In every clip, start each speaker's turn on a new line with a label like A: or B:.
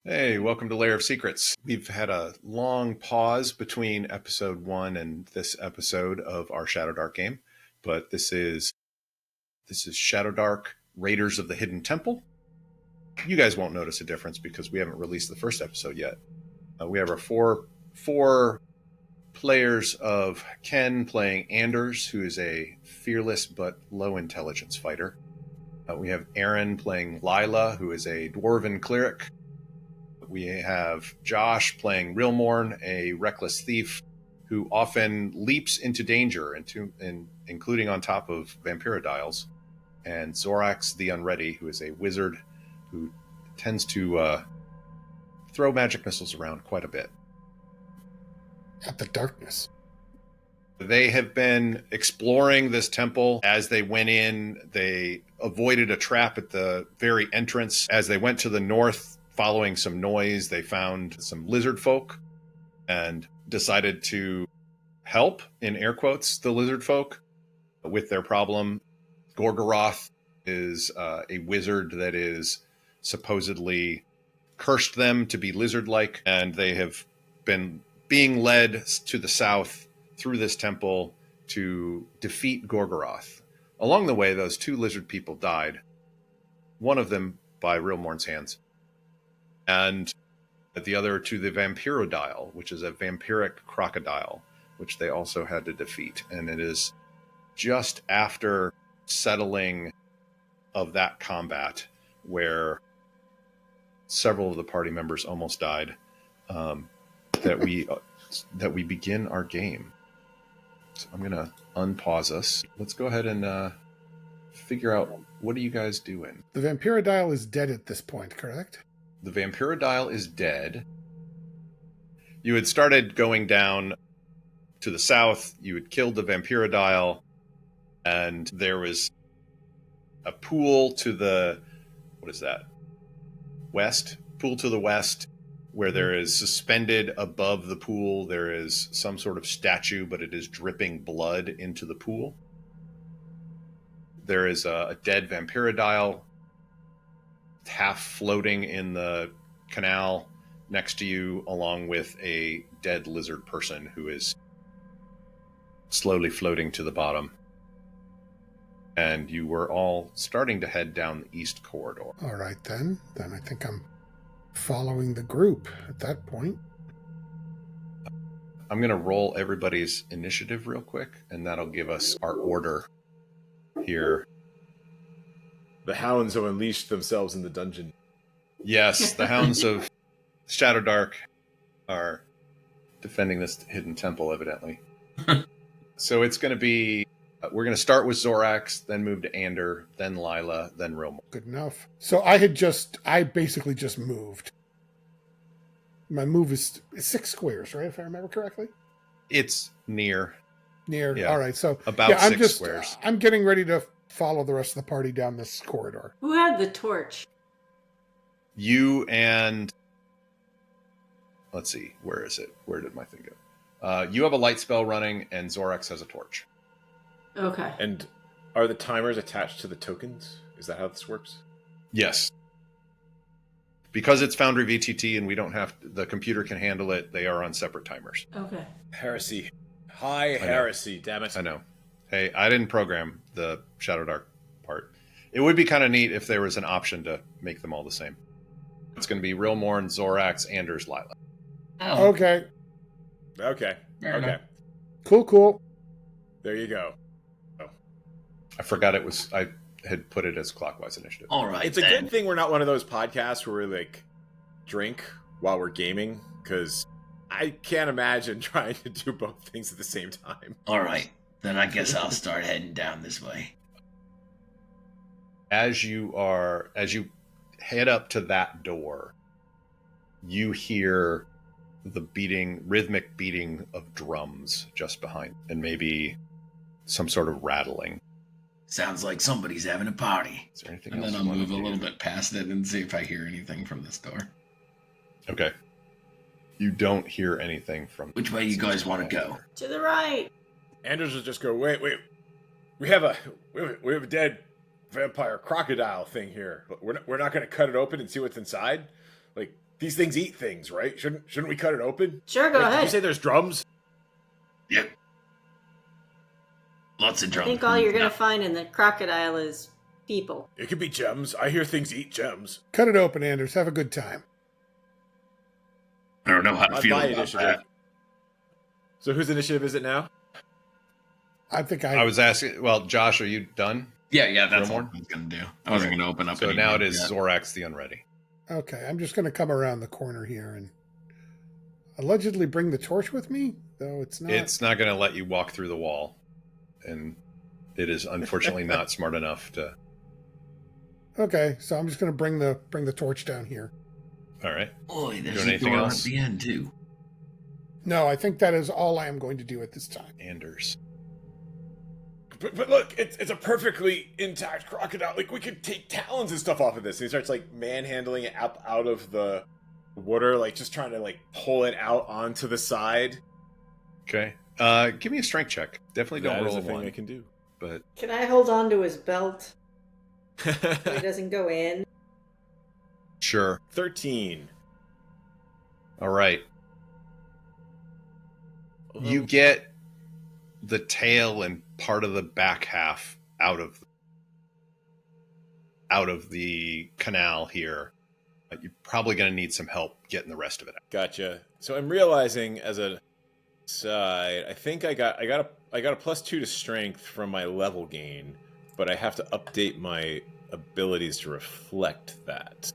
A: Hey, welcome to Lair of Secrets. We've had a long pause between episode 1 and this episode of our Shadowdark game, but this is Shadowdark Raiders of the Hidden Temple. You guys won't notice a difference because we haven't released the first episode yet. We have our four players of Ken playing Anders, who is a fearless but low intelligence fighter. We have Aaron playing Lila, who is a dwarven cleric. We have Josh playing Rilmorn, a reckless thief who often leaps into danger, including on top of vampirodiles. And Zorax the Unready, who is a wizard who tends to throw magic missiles around quite a bit.
B: At the darkness.
A: They have been exploring this temple. As they went in, they avoided a trap at the very entrance. As they went to the north, following some noise, they found some lizard folk and decided to help, in air quotes, the lizard folk with their problem. Gorgoroth is a wizard that is supposedly cursed them to be lizard-like, and they have been being led to the south through this temple to defeat Gorgoroth. Along the way, those two lizard people died, one of them by Rilmorn's hands, and the other to the vampirodile, which is a vampiric crocodile, which they also had to defeat. And it is just after settling of that combat, where several of the party members almost died, that we begin our game. So I'm going to unpause us. Let's go ahead and figure out, what are you guys doing?
B: The vampirodile is dead at this point, correct?
A: The vampirodile is dead. You had started going down to the south. You had killed the vampirodile, and there was a pool to the, what is that? West? Pool to the west, where there is suspended above the pool, there is some sort of statue, but it is dripping blood into the pool. There is a dead vampirodile half floating in the canal next to you, along with a dead lizard person who is slowly floating to the bottom. And you were all starting to head down the east corridor.
B: All right, then. Then I think I'm following the group at that point.
A: I'm going to roll everybody's initiative real quick, and that'll give us our order here.
C: The hounds have unleashed themselves in the dungeon.
A: Yes, the hounds of Shadowdark are defending this hidden temple, evidently. So it's going to be, we're going to start with Zorax, then move to Ander, then Lila, then Rilmorn.
B: Good enough. So I basically just moved. My move is 6 squares, right? If I remember correctly?
A: It's near.
B: Near.
A: Yeah,
B: all right. So
A: about 6 squares.
B: I'm getting ready to follow the rest of the party down this corridor.
D: Who had the torch?
A: You and, let's see, where is it? Where did my thing go? You have a light spell running, and Zorax has a torch.
D: Okay.
C: And are the timers attached to the tokens? Is that how this works?
A: Yes. Because it's Foundry VTT and we don't have, the computer can handle it, they are on separate timers.
D: Okay.
C: Heresy. High heresy, damn it.
A: I know. Hey, I didn't program the Shadowdark part. It would be kind of neat if there was an option to make them all the same. It's going to be Rilmorn, Zorax, Anders, Lila.
E: Oh,
B: Okay.
C: Okay.
E: Fair
C: Okay.
E: enough.
B: Cool.
C: There you go.
A: I forgot it was, I had put it as clockwise initiative.
E: All right.
C: It's a
E: then.
C: good thing we're not one of those podcasts where we drink while we're gaming, because I can't imagine trying to do both things at the same time.
E: All right. Then I guess I'll start heading down this way.
A: As you head up to that door, you hear the rhythmic beating of drums just behind, and maybe some sort of rattling.
E: Sounds like somebody's having a party.
A: Is there anything
F: And
A: else
F: then
A: you
F: I'll
A: want
F: move
A: to
F: a
A: do?
F: little bit past it and see if I hear anything from this door.
A: Okay. You don't hear anything from...
E: Which way you guys want to go?
D: To the right.
C: Anders will just go, wait. We have a dead vampire crocodile thing here. We're not going to cut it open and see what's inside. These things eat things, right? Shouldn't we cut it open?
D: Sure, go
C: Wait, did
D: ahead.
C: you say there's drums?
E: Yep. Lots of
D: I
E: drums.
D: think all you're going to find in the crocodile is people.
C: It could be gems. I hear things eat gems.
B: Cut it open, Anders. Have a good time.
E: I don't know how to
C: On
E: feel
C: my
E: about
C: initiative.
E: that.
C: So whose initiative is it now?
B: I think
A: I was asking. Well, Josh, are you done?
F: Yeah, that's
A: Rilmorn?
F: what I was going to do. I wasn't going to open up
A: So
F: any
A: now it
F: more
A: is
F: yet.
A: Zorax the Unready.
B: Okay, I'm just going to come around the corner here and allegedly bring the torch with me, though it's not.
A: It's not going to let you walk through the wall, and it is unfortunately not smart enough to.
B: Okay, so I'm just going to bring the torch down here.
A: All right.
E: Boy, there's
A: Doing
E: a
A: anything
E: door
A: else?
E: at the end, too.
B: No, I think that is all I am going to do at this time.
A: Anders.
C: But look, it's a perfectly intact crocodile. Like, we could take talons and stuff off of this. And he starts, like, manhandling it up out of the water, like, just trying to, like, pull it out onto the side.
A: Okay. Give me a strength check. Definitely don't
C: That is
A: roll
C: a
A: a
C: thing
A: one.
C: I can do.
A: But
D: Can I hold on to his belt so he doesn't go in?
A: sure.
C: 13.
A: All right. You get the tail and part of the back half out of the canal here. You're probably going to need some help getting the rest of it out.
C: Gotcha. So I'm realizing as a side, I think I got a +2 to strength from my level gain, but I have to update my abilities to reflect that.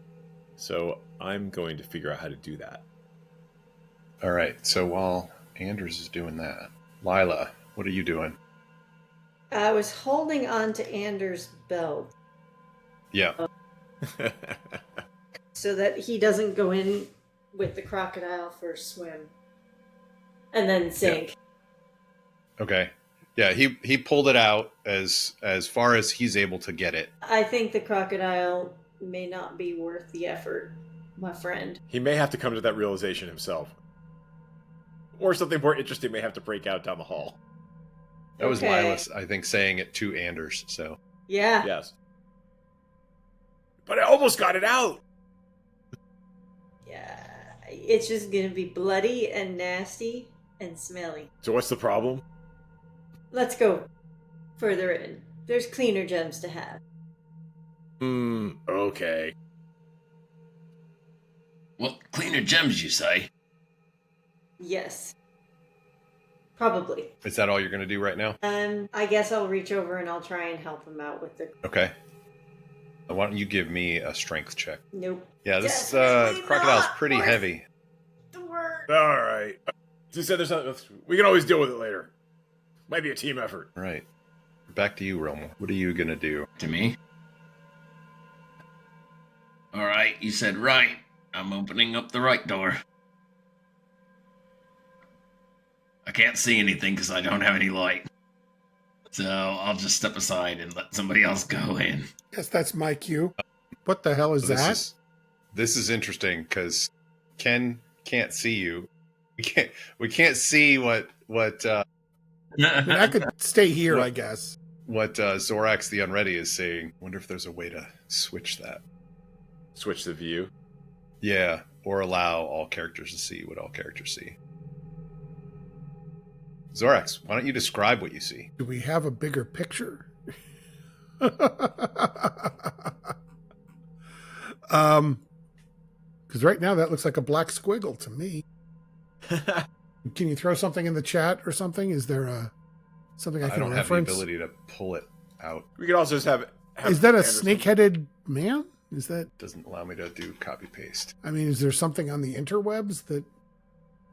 C: So I'm going to figure out how to do that.
A: All right. So while Anders is doing that, Lila, what are you doing?
D: I was holding on to Anders' belt
A: Yeah.
D: so that he doesn't go in with the crocodile for a swim and then sink.
A: Okay. Yeah, he pulled it out as far as he's able to get it.
D: I think the crocodile may not be worth the effort, my friend.
C: He may have to come to that realization himself. Or something more interesting may have to break out down the hall.
A: That was
D: Okay.
A: Lila, I think, saying it to Anders. So
D: Yeah.
C: Yes. But I almost got it out!
D: Yeah. It's just gonna be bloody and nasty and smelly.
C: So what's the problem?
D: Let's go further in. There's cleaner gems to have.
C: Okay.
E: Well, cleaner gems, you say?
D: Yes. Probably.
A: is that all you're going to do right now?
D: I guess I'll reach over and I'll try and help him out with the...
A: Okay. Why don't you give me a strength check?
D: Nope.
A: Yeah, this
D: Definitely
A: crocodile's
D: not
A: pretty
D: worth
A: heavy.
D: the word.
C: Alright. You said there's something. We can always deal with it later. Might be a team effort.
A: All right. Back to you, Rilmorn. What are you going to do?
F: To me?
E: All right, you said right. I'm opening up the right door. I can't see anything because I don't have any light. So I'll just step aside and let somebody else go in.
B: Guess that's my cue. What the hell is
A: So
B: that?
A: This is interesting because Ken can't see you. We can't see what
B: I mean, I could stay here,
A: What?
B: I guess.
A: Zorax the Unready is saying. Wonder if there's a way to switch that.
C: Switch the view.
A: Yeah, or allow all characters to see what all characters see. Zorax, why don't you describe what you see?
B: Do we have a bigger picture? Because right now that looks like a black squiggle to me. Can you throw something in the chat or something? Is there something I
A: I
B: can
A: don't have the
B: reference?
A: ability to pull it out.
C: We could also just have
B: Is that a
C: Anderson-
B: snake-headed man? Is that?
A: Doesn't allow me to do copy paste.
B: I mean, is there something on the interwebs that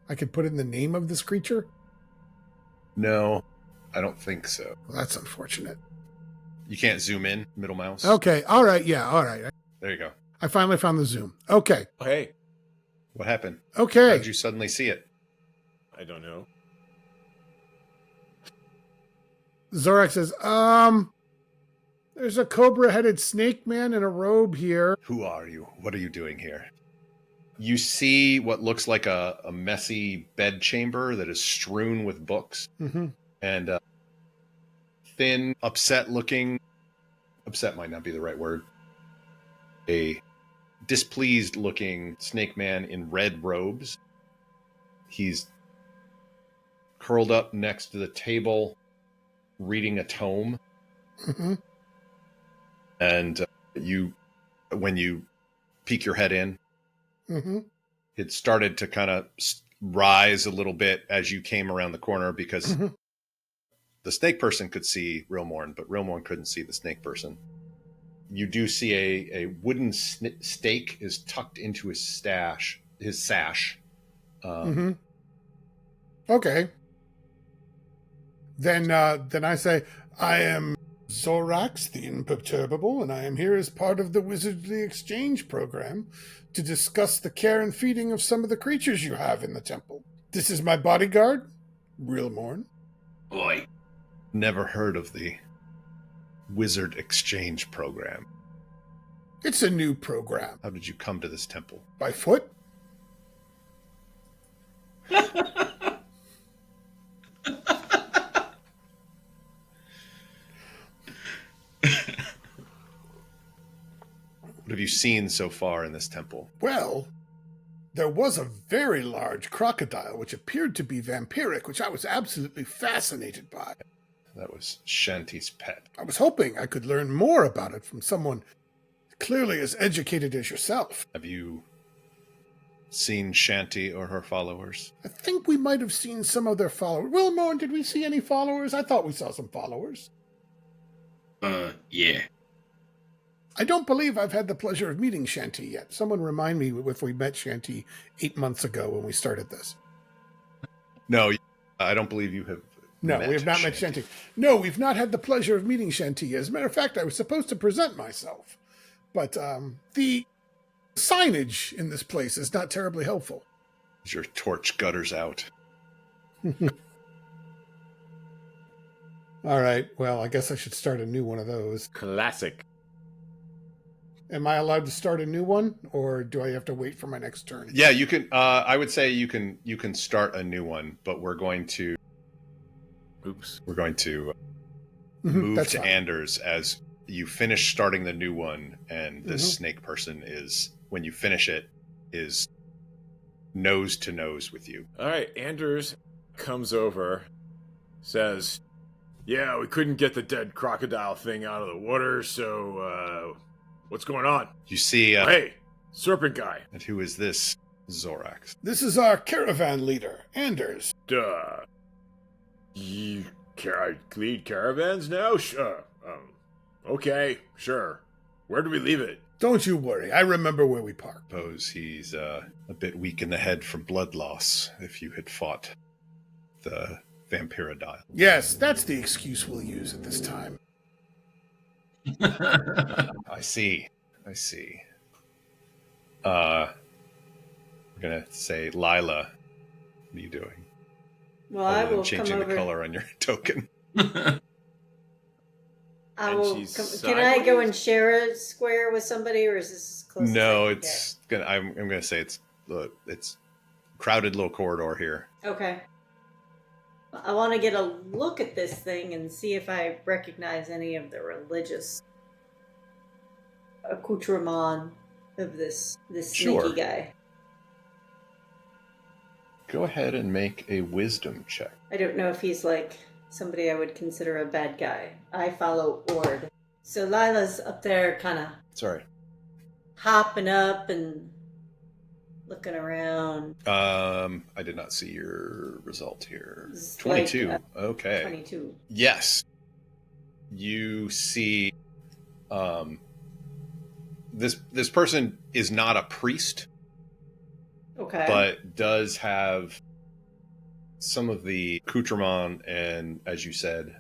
B: I could put in the name of this creature?
A: No, I don't think so.
B: Well, that's unfortunate.
A: You can't zoom in, middle mouse.
B: Okay, all right, yeah, all right.
A: There you go.
B: I finally found the zoom. Okay,
C: Oh, hey,
A: What happened?
B: okay.
A: How'd you suddenly see it?
C: I don't know.
B: Zorax says, there's a cobra-headed snake man in a robe here.
A: Who are you? What are you doing here? You see what looks like a messy bed chamber that is strewn with books
B: Mm-hmm.
A: and thin, upset might not be the right word. A displeased looking snake man in red robes. He's curled up next to the table, reading a tome.
B: Mm-hmm.
A: And when you peek your head in,
B: Mm-hmm.
A: it started to kind of rise a little bit as you came around the corner because
B: Mm-hmm.
A: the snake person could see Rilmorn, but Rilmorn couldn't see the snake person. You do see a wooden stake is tucked into his sash.
B: Mm-hmm. Okay. Then I say, I am Zorax, the Imperturbable, and I am here as part of the Wizardly Exchange program to discuss the care and feeding of some of the creatures you have in the temple. This is my bodyguard, Rilmorn.
E: Oi.
A: Never heard of the Wizard Exchange program.
B: It's a new program.
A: How did you come to this temple?
B: By foot?
A: What have you seen so far in this temple?
B: Well, there was a very large crocodile which appeared to be vampiric, which I was absolutely fascinated by.
A: That was Shanti's pet.
B: I was hoping I could learn more about it from someone clearly as educated as yourself.
A: Have you seen Shanti or her followers?
B: I think we might have seen some of their followers. Rilmorn, did we see any followers? I thought we saw some followers.
E: Yeah.
B: I don't believe I've had the pleasure of meeting Shanti yet. Someone remind me if we met Shanti 8 months ago when we started this.
A: No, I don't believe you have.
B: No, we have not met Shanti. No, we've not had the pleasure of meeting Shanti. As a matter of fact, I was supposed to present myself. But the signage in this place is not terribly helpful.
A: Is your torch gutters out?
B: All right, well, I guess I should start a new one of those.
C: Classic.
B: Am I allowed to start a new one, or do I have to wait for my next turn?
A: Yeah, you can. I would say you can start a new one, but we're going to
C: Oops.
A: move
B: That's
A: to
B: fine.
A: Anders as you finish starting the new one, and this snake person is, when you finish it, is nose to nose with you.
C: All right, Anders comes over, says, "Yeah, we couldn't get the dead crocodile thing out of the water, so what's going on?"
A: You see,
C: Hey, serpent guy.
A: and who is this Zorax?
B: This is our caravan leader, Anders.
C: Duh. You lead caravans now? Sure. Okay, sure. Where do we leave it?
B: Don't you worry, I remember where we parked.
A: Suppose he's a bit weak in the head from blood loss. If you had fought the vampirodile.
B: Yes, that's the excuse we'll use at this time.
A: I see. I'm gonna say, Lila, what are you doing?
D: Well,
A: Other
D: I
A: than
D: will
A: changing
D: come
A: the
D: over.
A: color on your token.
D: I
C: And
D: will
C: she's
D: come, can I go
C: sideways?
D: and share a square with somebody, or is this close?
A: No,
D: as I can
A: it's gonna. I'm gonna say it's crowded little corridor here.
D: get? Okay. I want to get a look at this thing and see if I recognize any of the religious accoutrement of this
A: Sure.
D: sneaky guy.
A: Go ahead and make a wisdom check.
D: I don't know if he's like somebody I would consider a bad guy. I follow Ord. So Lila's up there kind of
A: Sorry.
D: hopping up and looking around.
A: I did not see your result here.
D: It's
A: 22.
D: like,
A: Okay.
D: 22.
A: Yes. You see this person is not a priest,
D: Okay.
A: but does have some of the accoutrement and, as you said,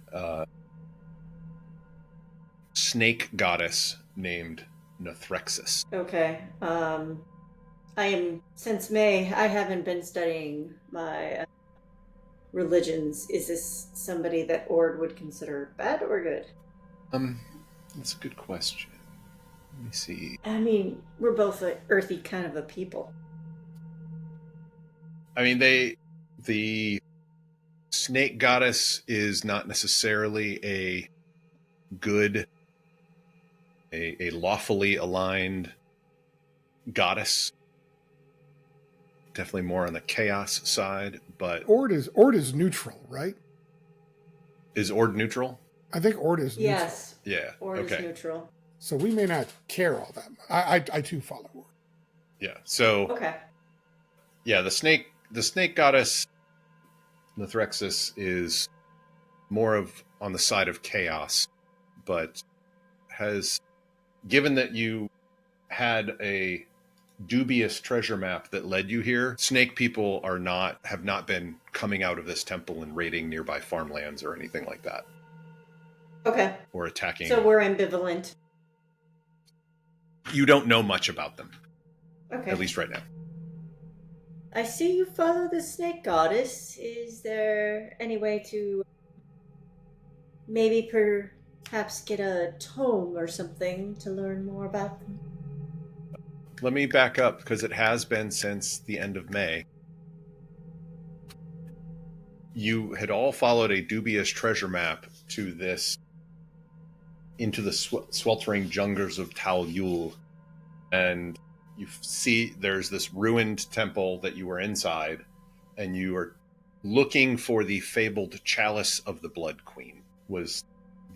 A: snake goddess named Nethrexis.
D: Okay. Since May, I haven't been studying my religions. Is this somebody that Ord would consider bad or good?
A: That's a good question. Let me see.
D: I mean, we're both an earthy kind of a people.
A: I mean, the snake goddess is not necessarily a good, a lawfully aligned goddess. Definitely more on the chaos side, but
B: Ord is neutral, right?
A: is Ord neutral?
B: I think Ord is neutral.
D: Yes.
A: Yeah.
D: Ord
A: okay.
D: is neutral.
B: So we may not care all that much. I too follow Ord.
A: Yeah. So
D: Okay.
A: yeah, the snake goddess Nethrexis is more of on the side of chaos, but has, given that you had a dubious treasure map that led you here, snake people have not been coming out of this temple and raiding nearby farmlands or anything like that.
D: Okay.
A: Or attacking.
D: So we're ambivalent.
A: You don't know much about them.
D: Okay.
A: At least right now.
D: I see you follow the snake goddess. Is there any way to maybe perhaps get a tome or something to learn more about them?
A: Let me back up, because it has been since the end of May. You had all followed a dubious treasure map to this, into the sweltering jungles of Tal Yul, and you see there's this ruined temple that you were inside, and you are looking for the fabled Chalice of the Blood Queen, was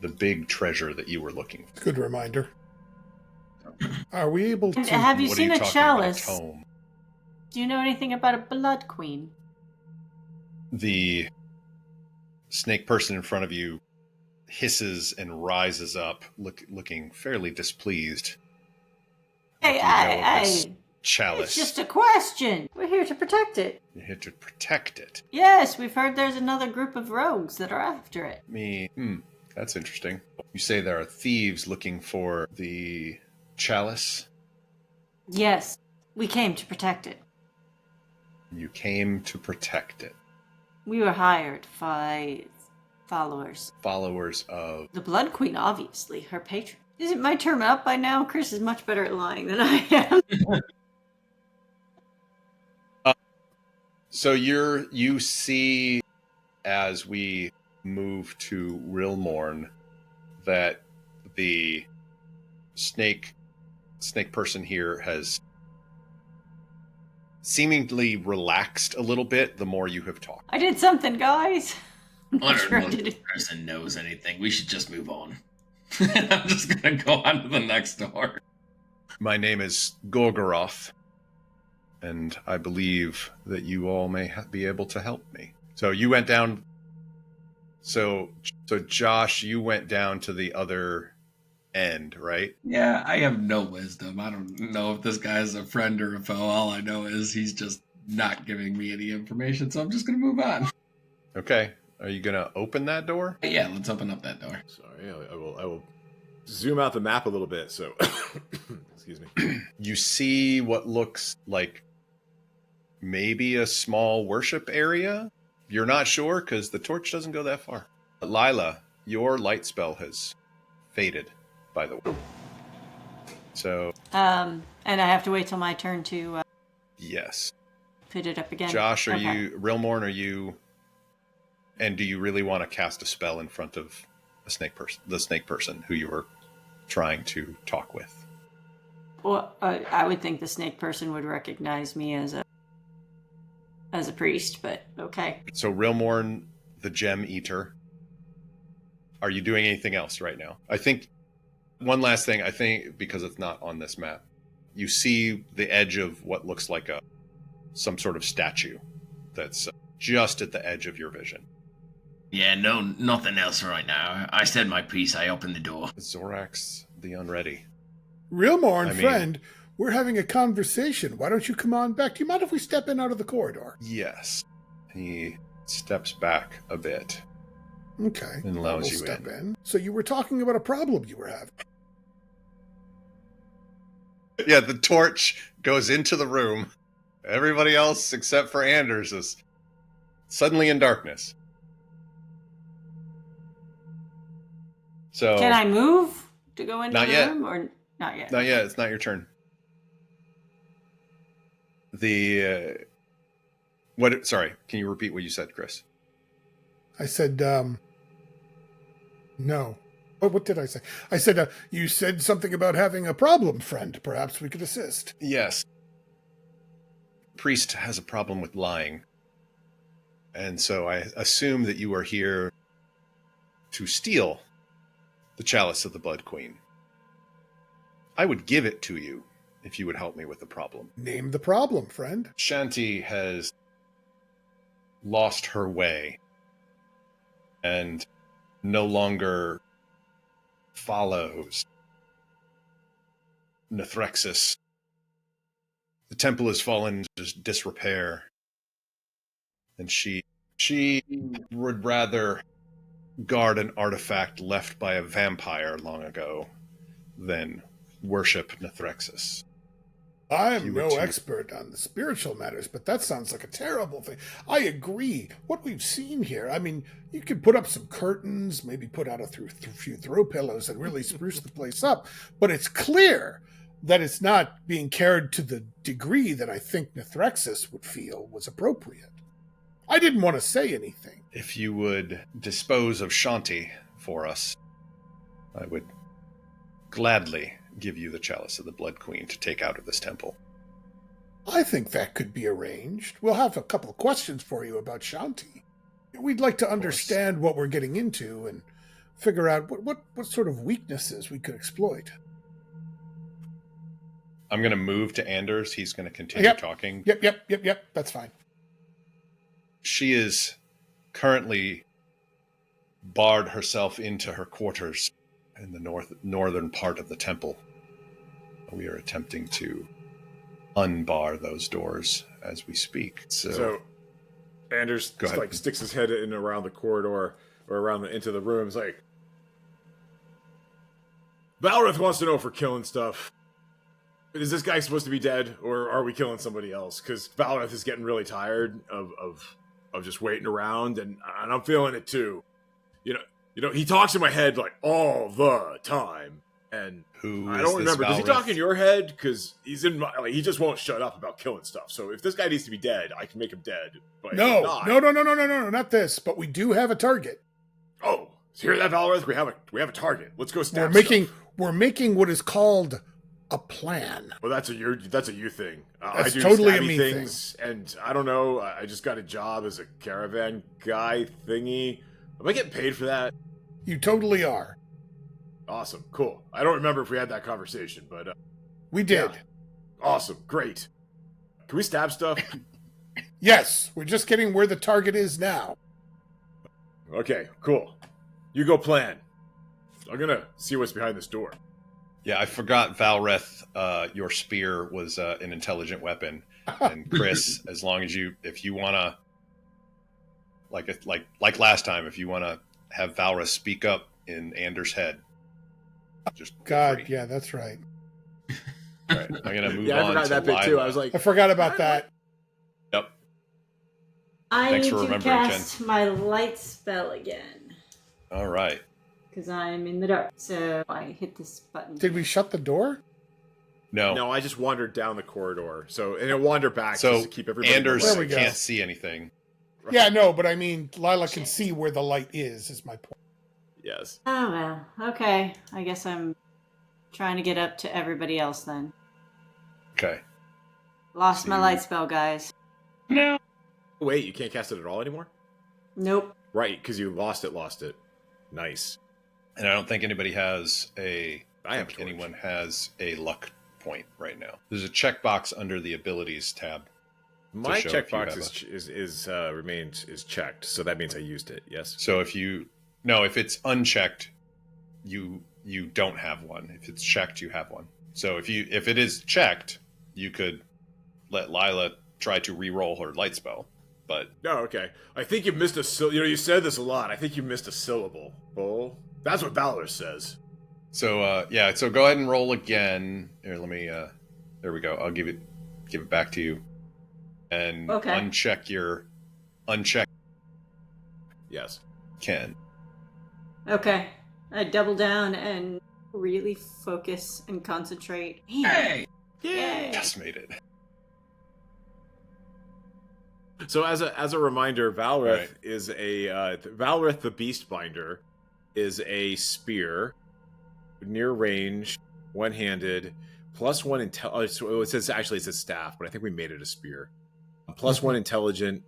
A: the big treasure that you were looking for.
B: Good reminder. Are we able to...
G: Have you
A: What are
G: seen a
A: talking
G: chalice?
A: about, a tome?
G: Do you know anything about a blood queen?
A: The snake person in front of you hisses and rises up, looking fairly displeased.
G: Hey,
A: Chalice.
G: it's just a question.
D: We're here to protect it.
A: You're here to protect it.
G: Yes, we've heard there's another group of rogues that are after it.
A: That's interesting. You say there are thieves looking for the chalice?
G: Yes, we came to protect it.
A: You came to protect it.
G: We were hired by followers.
A: Followers of...
G: The Blood Queen, obviously, her patron. Isn't my term up by now? Chris is much better at lying than I am.
A: So you see, as we move to Rilmorn, that the snake person here has seemingly relaxed a little bit the more you have talked.
G: I did something, guys. I'm
E: I
G: not
E: don't
G: sure
E: know
G: I
E: if
G: did
E: this
G: it.
E: person knows anything. We should just move on. I'm just gonna go on to the next door.
A: My name is Gorgoroth, and I believe that you all may be able to help me. So you went down... So Josh, you went down to the other end, right?
E: Yeah, I have no wisdom. I don't know if this guy is a friend or a foe. All I know is he's just not giving me any information, so I'm just gonna move on.
A: Okay. Are you going to open that door?
E: Yeah, let's open up that door.
C: Sorry, I will zoom out the map a little bit. So, excuse me.
A: You see what looks like maybe a small worship area. You're not sure because the torch doesn't go that far. Lila, your light spell has faded, by the way. So,
G: And I have to wait till my turn to
A: yes.
G: put it up again.
A: Josh,
G: Okay.
A: Rilmorn, are you... And do you really want to cast a spell in front of the snake person who you were trying to talk with?
G: Well, I would think the snake person would recognize me as a priest, but okay.
A: So Rilmorn, the gem eater, are you doing anything else right now? I think one last thing, because it's not on this map, you see the edge of what looks like some sort of statue that's just at the edge of your vision.
E: Yeah, no, nothing else right now. I said my piece. I opened the door.
A: Zorax the Unready.
B: Rilmorn, friend, we're having a conversation. Why don't you come on back? Do you mind if we step in out of the corridor?
A: Yes. He steps back a bit.
B: Okay.
A: And allows
B: we'll
A: you
B: step
A: in.
B: in. So you were talking about a problem you were having.
A: Yeah, the torch goes into the room. Everybody else, except for Anders, is suddenly in darkness. So
G: Can I move to go into
A: Not
G: the
A: yet.
G: room or not yet?
A: Not yet. It's not your turn. Sorry, can you repeat what you said, Chris?
B: I said, no. What did I say? I said, you said something about having a problem, friend. Perhaps we could assist.
A: Yes. Priest has a problem with lying. And so I assume that you are here to steal the Chalice of the Blood Queen. I would give it to you if you would help me with the problem.
B: Name the problem, friend.
A: Shanti has lost her way and no longer follows Nethrexis. The temple has fallen into disrepair, and she would rather guard an artifact left by a vampire long ago than worship Nethrexis.
B: I'm no expert on the spiritual matters, but that sounds like a terrible thing. I agree. What we've seen here, I mean, you could put up some curtains, maybe put out a few throw pillows and really spruce the place up, but it's clear that it's not being cared to the degree that I think Nethrexis would feel was appropriate. I didn't want to say anything.
A: If you would dispose of Shanti for us, I would gladly give you the Chalice of the Blood Queen to take out of this temple.
B: I think that could be arranged. We'll have a couple of questions for you about Shanti. We'd like to understand what we're getting into and figure out what sort of weaknesses we could exploit.
A: I'm going to move to Anders. He's going to continue talking.
B: Yep. That's fine.
A: She is currently barred herself into her quarters in the northern part of the temple. We are attempting to unbar those doors as we speak. So
C: Anders sticks his head in around the corridor or into the room. It's like, Valorith wants to know if we're killing stuff. Is this guy supposed to be dead, or are we killing somebody else? Because Valorith is getting really tired of just waiting around, and I'm feeling it too. You know, he talks in my head like all the time, and I don't remember. Does he talk in your head? Because he's in my, he just won't shut up about killing stuff. So if this guy needs to be dead, I can make him dead. But
B: No, not this. But we do have a target.
C: Oh, so hear that, Valorith? We have a target. Let's go stab stuff.
B: We're making what is called a plan.
C: Well, that's a you thing.
B: That's
C: I do
B: totally a
C: stabby
B: me
C: things, and I don't know. I just got a job as a caravan guy thingy. Am I getting paid for that?
B: You totally are.
C: Awesome, cool. I don't remember if we had that conversation, but
B: we did.
C: Yeah. Awesome, great. Can we stab stuff?
B: Yes, we're just getting where the target is now.
C: Okay, cool. You go plan. I'm gonna see what's behind this door.
A: Yeah, I forgot, Valreth, your spear was an intelligent weapon. And Chris, as long as if you want to, like last time, if you want to have Valreth speak up in Anders' head, just
B: God, yeah, that's right.
A: All right, I'm gonna move on.
C: I forgot
A: to
C: that bit
A: Lila.
C: too. I was like,
B: I forgot about that.
A: Yep.
G: I
A: Thanks
G: need
A: for
G: to
A: remembering,
G: cast my light spell again.
A: All right.
G: Because I'm in the dark. So I hit this button.
B: Did we shut the door?
A: No,
C: I just wandered down the corridor. And it wandered back
A: so
C: just to keep everybody
A: Anders
B: There we go.
A: can't see anything.
C: Right.
B: Yeah, no, but I mean, Lila can see where the light is my point.
C: Yes.
G: Oh, well. Okay. I guess I'm trying to get up to everybody else then.
A: Okay.
G: Lost
A: So
G: my
A: you-
G: light spell, guys.
F: No.
C: Wait, you can't cast it at all anymore?
G: Nope.
C: Right, because you lost it. Nice.
A: And I don't think anybody has anyone has a luck point right now. There's a checkbox under the abilities tab.
C: My
A: show if you
C: checkbox
A: have
C: is checked, so that means I used it. Yes.
A: So if it's unchecked, you don't have one. If it's checked, you have one. So if it is checked, you could let Lila try to re-roll her light spell. But
C: No, okay. I think you missed a syllable. You said this a lot. I think you missed a syllable. Bull. That's what Valor says.
A: so so go ahead and roll again. Here, let me. There we go. I'll give it back to you, and
G: Okay.
A: uncheck
C: Yes.
A: Ken.
G: Okay. I double down and really focus and concentrate. Man.
F: Hey.
G: Yay.
A: Just made it.
C: So as a reminder, Valrith
A: Right.
C: is Valrith the Beastbinder is a spear, near range, one-handed, +1 intel. Oh, it says staff, but I think we made it a spear. +1 intelligent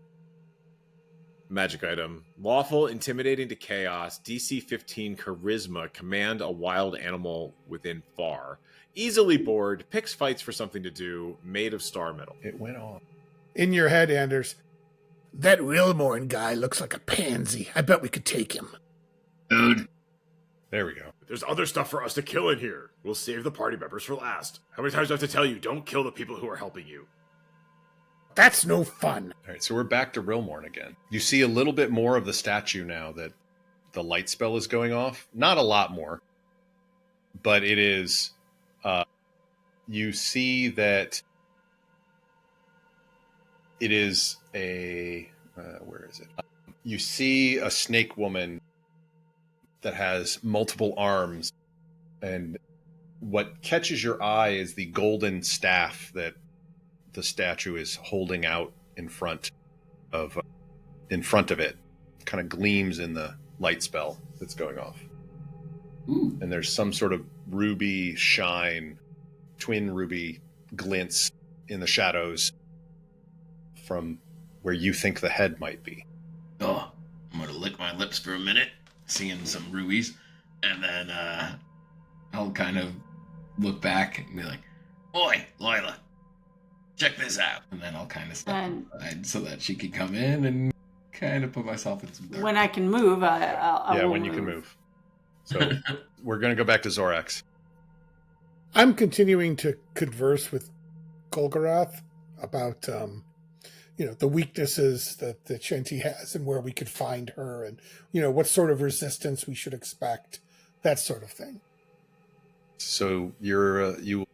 C: magic item, lawful, intimidating to chaos, DC 15 charisma, command a wild animal within far, easily bored, picks fights for something to do, made of star metal.
A: It went off.
B: In your head, Anders, that Rilmorn guy looks like a pansy. I bet we could take him.
F: Dude.
A: There we go.
H: There's other stuff for us to kill in here. We'll save the party members for last. How many times do I have to tell you, don't kill the people who are helping you?
B: That's no fun.
A: All right, so we're back to Rilmorn again. You see a little bit more of the statue now that the light spell is going off. Not a lot more, but it is. You see that it is a. Where is it? You see a snake woman that has multiple arms, and what catches your eye is the golden staff that the statue is holding out in front of it. Kind of gleams in the light spell that's going off.
E: Ooh.
A: And there's some sort of ruby shine, twin ruby glints in the shadows from where you think the head might be.
F: Oh, I'm going to lick my lips for a minute, seeing some rubies, and then
E: I'll kind of look back and be like,
F: Oi, Lila, check this out.
E: and then I'll kind of step
G: And-
E: aside so that she can come in and kind of put myself in some dark.
G: When I can move, I
A: Yeah,
G: will
A: when you can move. So we're going to go back to Zorax.
B: I'm continuing to converse with Gorgoroth about, the weaknesses that Shanti has and where we could find her and, what sort of resistance we should expect, that sort of thing.
A: So you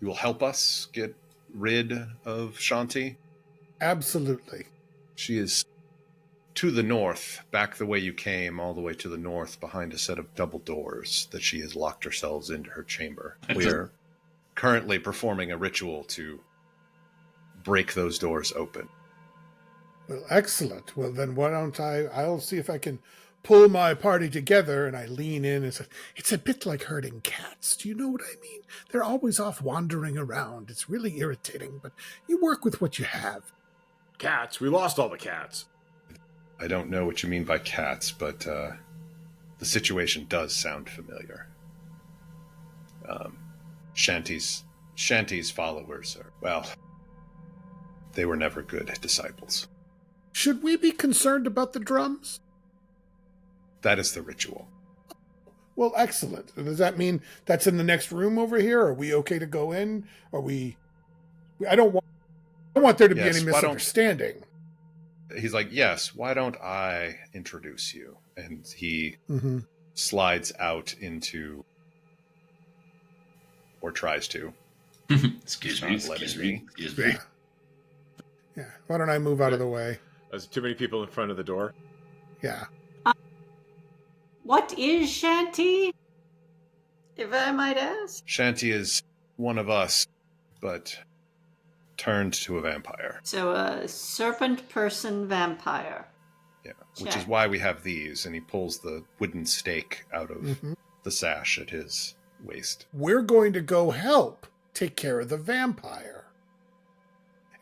A: will help us get rid of Shanti?
B: Absolutely.
A: She is to the north, back the way you came, all the way to the north, behind a set of double doors that she has locked herself into her chamber. We are currently performing a ritual to break those doors open.
B: Well, excellent. Well, then why don't I'll see if I can pull my party together, and I lean in and say, it's a bit like herding cats. Do you know what I mean? They're always off wandering around. It's really irritating, but you work with what you have.
H: Cats? We lost all the cats.
A: I don't know what you mean by cats, but the situation does sound familiar. Shanti's followers are, well, they were never good disciples.
B: Should we be concerned about the drums?
A: That is the ritual.
B: Well, excellent. Does that mean that's in the next room over here? Are we okay to go in? I don't want there to be
A: Yes,
B: any
A: why don't-
B: misunderstanding.
A: He's like, yes, why don't I introduce you? And he slides out into, or tries to.
F: excuse
A: Not
F: me,
A: letting
F: excuse
A: me.
F: me, excuse me.
B: Yeah. Why don't I move out of the way?
C: There's too many people in front of the door.
B: Yeah.
G: What is Shanti? If I might ask.
A: Shanti is one of us, but turned to a vampire.
G: So a serpent person vampire.
A: Yeah, which
G: Check.
A: is why we have these. And he pulls the wooden stake out of the sash at his waist.
B: We're going to go help take care of the vampire.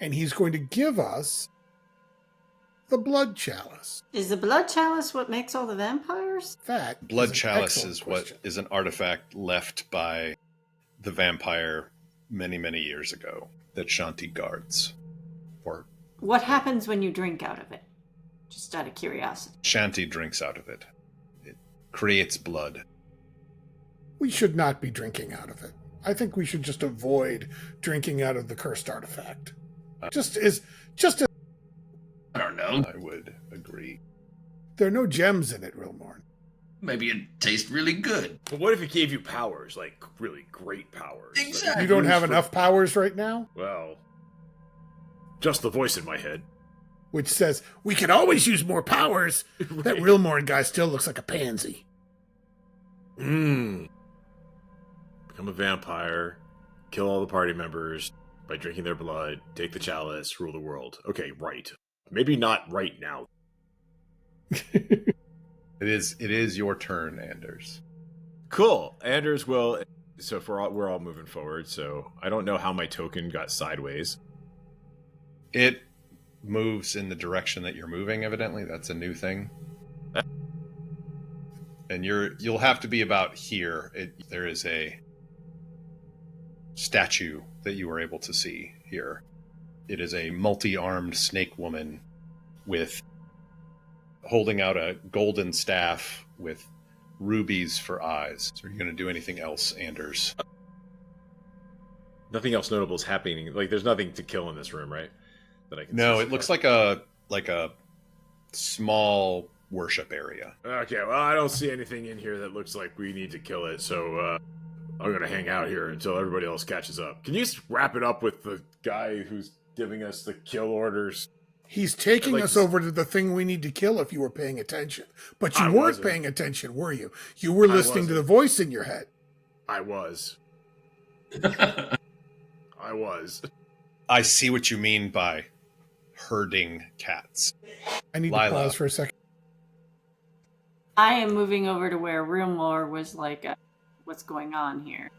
B: And he's going to give us the blood chalice.
G: Is the blood chalice what makes all the vampires?
B: That
A: Blood
B: is an
A: chalice
B: excellent
A: is
B: question.
A: what is an artifact left by the vampire many, many years ago that Shanti guards. Or
G: What happens when you drink out of it? Just out of curiosity.
A: Shanti drinks out of it. It creates blood.
B: We should not be drinking out of it. I think we should just avoid drinking out of the cursed artifact. Just as
F: I don't know.
A: I would agree.
B: there are no gems in it, Rilmorn.
F: Maybe it tastes really good.
H: But what if it gave you powers, like really great powers? Like,
F: Exactly.
B: You don't have
H: used for-
B: enough powers right now?
H: Well, just the voice in my head.
B: Which says, we can always use more powers. That Rilmorn guy still looks like a pansy.
H: Become a vampire, kill all the party members by drinking their blood, take the chalice, rule the world. Okay, right. Maybe not right now.
A: It is your turn, Anders.
H: Cool. Anders will. So we're all moving forward. So I don't know how my token got sideways.
A: It moves in the direction that you're moving. Evidently, that's a new thing. And you'll have to be about here. There is a statue that you were able to see here. It is a multi-armed snake woman with holding out a golden staff with rubies for eyes. So are you going to do anything else, Anders?
H: Nothing else notable is happening. Like, there's nothing to kill in this room, right? That I can.
A: No,
H: see
A: it looks like a small worship area.
H: Okay, well, I don't see anything in here that looks like we need to kill it, so I'm gonna hang out here until everybody else catches up. Can you just wrap it up with the guy who's giving us the kill orders?
B: He's taking us over to the thing we need to kill if you were paying attention. But you weren't
H: wasn't.
B: paying attention, were you? You were listening to the voice in your head.
H: I was. I was.
A: I see what you mean by herding cats.
B: I need
A: Lila.
B: to pause for a second.
G: I am moving over to where Rilmorn was like, what's going on here?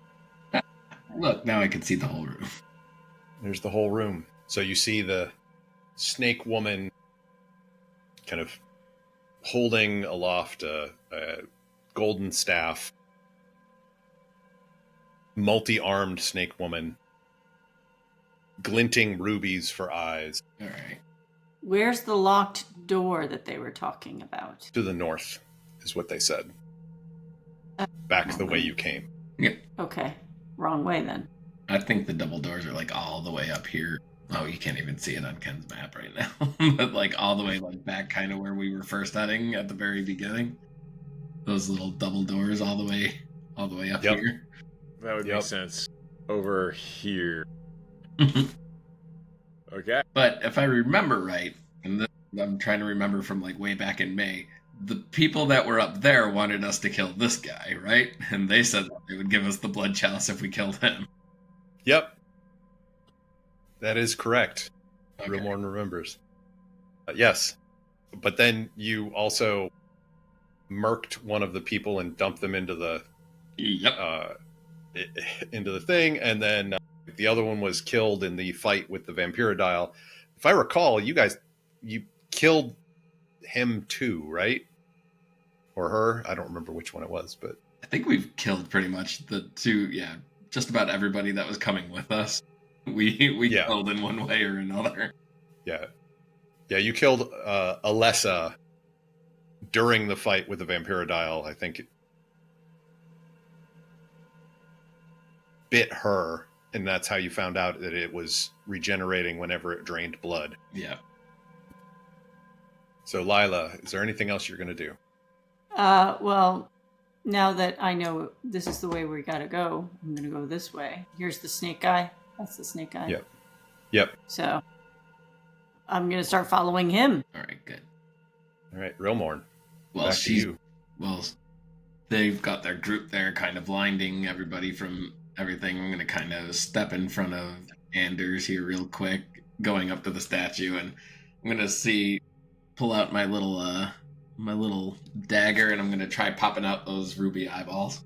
E: Look, now I can see the whole room.
A: There's the whole room. So you see the snake woman kind of holding aloft a golden staff. Multi-armed snake woman. Glinting rubies for eyes.
E: All right.
G: Where's the locked door that they were talking about?
A: To the north is what they said. Back the way you came.
E: Yep.
G: Okay. Wrong way then.
E: I think the double doors are like all the way up here. Oh, you can't even see it on Ken's map right now. But like all the way like back kind of where we were first heading at the very beginning. Those little double doors all the way up
A: Yep.
E: here.
H: That would make sense. Over here. Okay.
E: But if I remember right, and I'm trying to remember from like way back in May, the people that were up there wanted us to kill this guy, right? And they said that they would give us the blood chalice if we killed him.
A: Yep. That is correct.
E: Okay.
A: Rilmorn remembers. Yes. But then you also murked one of the people and dumped them into the into the thing, and then the other one was killed in the fight with the Vampirodile. If I recall, you killed him too, right? Or her? I don't remember which one it was, but
E: I think we've killed pretty much the two, just about everybody that was coming with us. We killed in one way or another.
A: Yeah, you killed Alessa during the fight with the Vampirodile. I think it bit her, and that's how you found out that it was regenerating whenever it drained blood.
E: Yeah.
A: So, Lila, is there anything else you're going to do?
G: Well, now that I know this is the way we gotta go, I'm gonna go this way. Here's the snake guy. That's the snake guy.
A: Yep.
G: So I'm gonna start following him.
E: All right, good.
A: All right, Rilmorn.
E: Well,
A: Back to you.
E: Well, they've got their group there kind of blinding everybody from everything. I'm going to kind of step in front of Anders here real quick, going up to the statue, and I'm going to pull out my little dagger, and I'm going to try popping out those ruby eyeballs.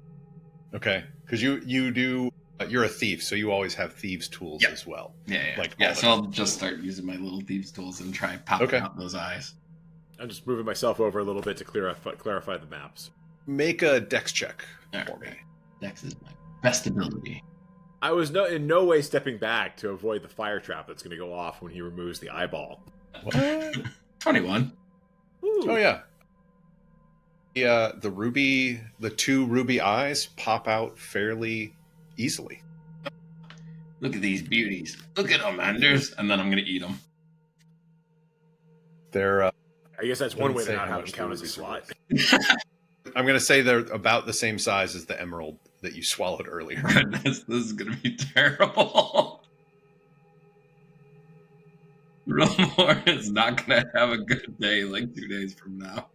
A: Okay, because you're a thief, so you always have thieves' tools as well.
E: Yeah. So I'll just start using my little thieves' tools and try popping out those eyes.
H: I'm just moving myself over a little bit to clarify the maps.
A: Make a dex check for me.
E: Dex is my best ability.
H: I was in no way stepping back to avoid the fire trap that's going to go off when he removes the eyeball.
A: What?
E: 21.
H: Ooh.
A: Oh, yeah. The two ruby eyes pop out fairly easily.
E: Look at these beauties. Look at them, Anders. And then I'm going to eat them.
A: They're...
H: I guess that's one way to
A: say
H: not
A: how
H: have
A: much
H: them count as a
A: the
H: slot.
A: I'm going to say they're about the same size as the emerald that you swallowed earlier.
E: Goodness, this is going to be terrible. Rilmorn is not going to have a good day like 2 days from now.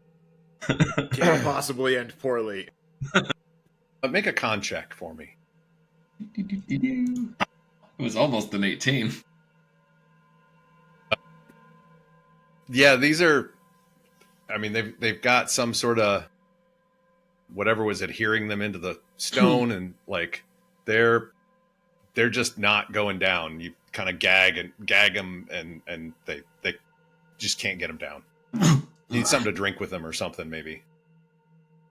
H: Can't possibly end poorly.
A: Make a con check for me.
E: It was almost an 18.
A: Yeah, these are... I mean, they've got some sort of whatever was adhering them into the stone, and like they're just not going down. You kind of gag them, and they just can't get them down. You need something to drink with them or something, maybe.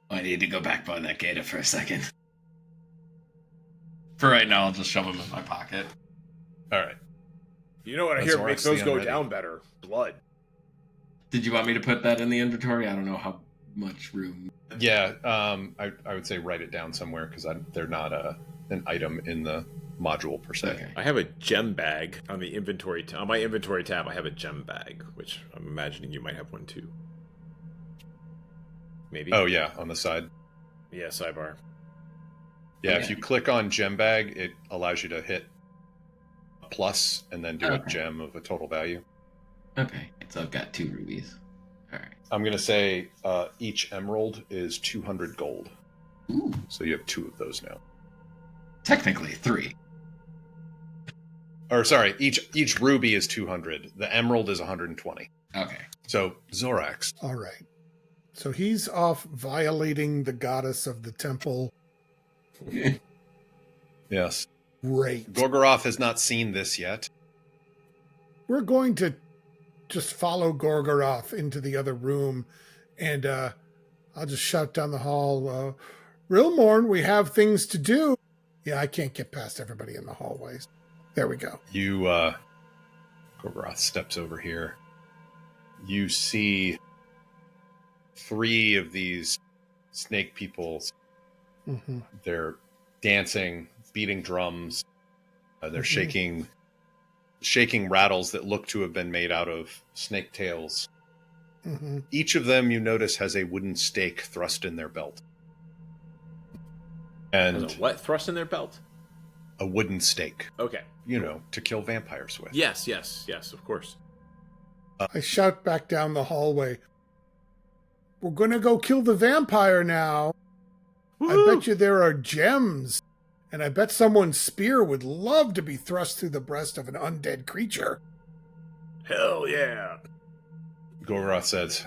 E: I need to go back by that gator for a second. For right now, I'll just shove them in my pocket.
A: All right.
H: You know what I hear makes those go down better? Blood.
E: Did you want me to put that in the inventory? I don't know how much room.
A: Yeah, I would say write it down somewhere because they're not an item in the module per se.
E: Okay.
H: I have a gem bag on the inventory. On my inventory tab, I have a gem bag, which I'm imagining you might have one too. Maybe.
A: Oh yeah, on the side.
H: Yeah, sidebar.
A: Yeah,
E: Okay.
A: if you click on gem bag, it allows you to hit a plus and then do a gem of a total value.
E: Okay, so I've got 2 rubies. All right.
A: I'm going to say each emerald is 200 gold.
E: Ooh.
A: So you have 2 of those now.
E: Technically 3.
A: Or sorry, each ruby is 200. The emerald is 120.
E: Okay.
A: So Zorax.
B: All right. So he's off violating the goddess of the temple.
A: Yes.
B: Great.
A: Gorgoroth has not seen this yet.
B: We're going to just follow Gorgoroth into the other room, and I'll just shout down the hall, Rilmorn, we have things to do. Yeah, I can't get past everybody in the hallways. There we go.
A: You, Gorgoroth steps over here. You see 3 of these snake people.
B: Mm-hmm.
A: They're dancing, beating drums. They're shaking rattles that look to have been made out of snake tails.
B: Mm-hmm.
A: Each of them, you notice, has a wooden stake thrust in their belt. And
H: There's a what thrust in their belt?
A: a wooden stake,
H: Okay.
A: to kill vampires with.
H: Yes, of course.
B: I shout back down the hallway, we're going to go kill the vampire now.
H: Woo!
B: I bet you there are gems. And I bet someone's spear would love to be thrust through the breast of an undead creature.
H: Hell yeah.
A: Gorgoroth says,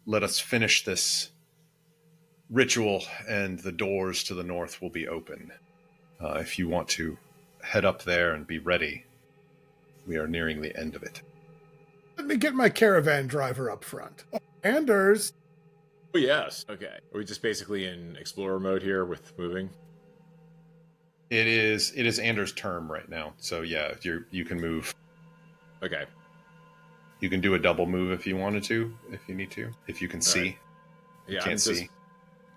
A: let us finish this ritual and the doors to the north will be open. If you want to head up there and be ready, we are nearing the end of it.
B: Let me get my caravan driver up front. Anders.
H: Oh, yes. Okay. Are we just basically in explorer mode here with moving?
A: It is Anders' term right now. So yeah, you can move.
H: Okay.
A: You can do a double move if you wanted to, if you need to, if you can see.
H: Right.
A: You
H: Yeah,
A: can't
H: I'm just
A: see.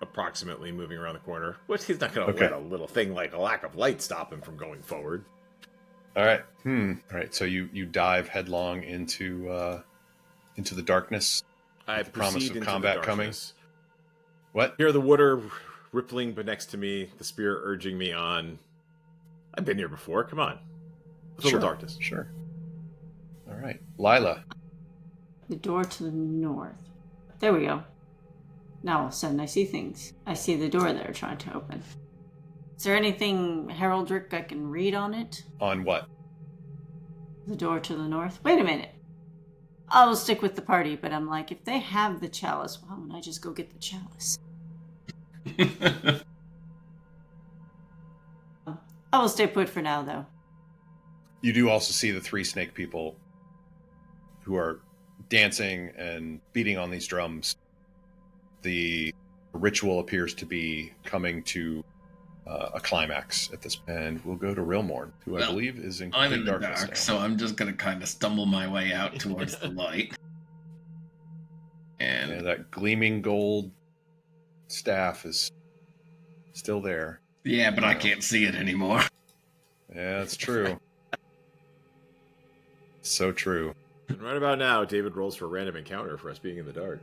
H: approximately moving around the corner. Which he's not going to
A: Okay.
H: let a little thing like a lack of light stop him from going forward.
A: All right. All right. So you dive headlong into the darkness.
H: I
A: The promise
H: proceed
A: of
H: into
A: combat
H: the
A: coming.
H: darkness.
A: What?
H: Hear the water rippling but next to me, the spear urging me on. I've been here before. Come on. Fill
A: Sure.
H: the darkness.
A: Sure. All right. Lila.
G: The door to the north. There we go. Now all of a sudden I see things. I see the door they're trying to open. Is there anything heraldic I can read on it?
A: On what?
G: The door to the north? Wait a minute. I will stick with the party, but I'm like, if they have the chalice, why don't I just go get the chalice? I will stay put for now, though.
A: You do also see the 3 snake people who are dancing and beating on these drums. The ritual appears to be coming to a climax at this, and we'll go to Rilmorn, who I
E: Well,
A: believe is in
E: I'm
A: complete
E: in the
A: darkness
E: dark,
A: now.
E: so I'm just gonna kind of stumble my way out towards the light.
A: And
E: And
A: that gleaming gold staff is still there.
E: yeah, but I can't see it anymore.
A: Yeah, that's true. So true.
H: And right about now, David rolls for a random encounter for us being in the dark.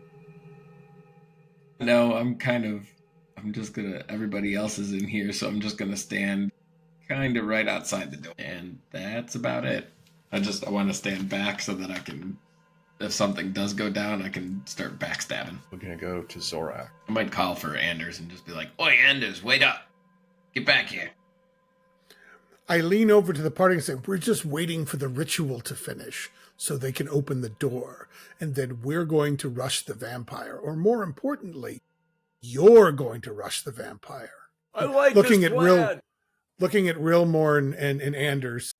E: No, I'm just gonna, everybody else is in here, so I'm just gonna stand kind of right outside the door. And that's about it. I want to stand back so that I can, if something does go down, I can start backstabbing.
A: We're going to go to Zorax.
E: I might call for Anders and just be like, "Oi, Anders, wait up! Get back here!"
B: I lean over to the party and say, we're just waiting for the ritual to finish so they can open the door. And then we're going to rush the vampire. Or more importantly, You're going to rush the vampire.
H: I like
B: looking
H: this
B: at
H: plan.
B: looking at Rilmorn and Anders.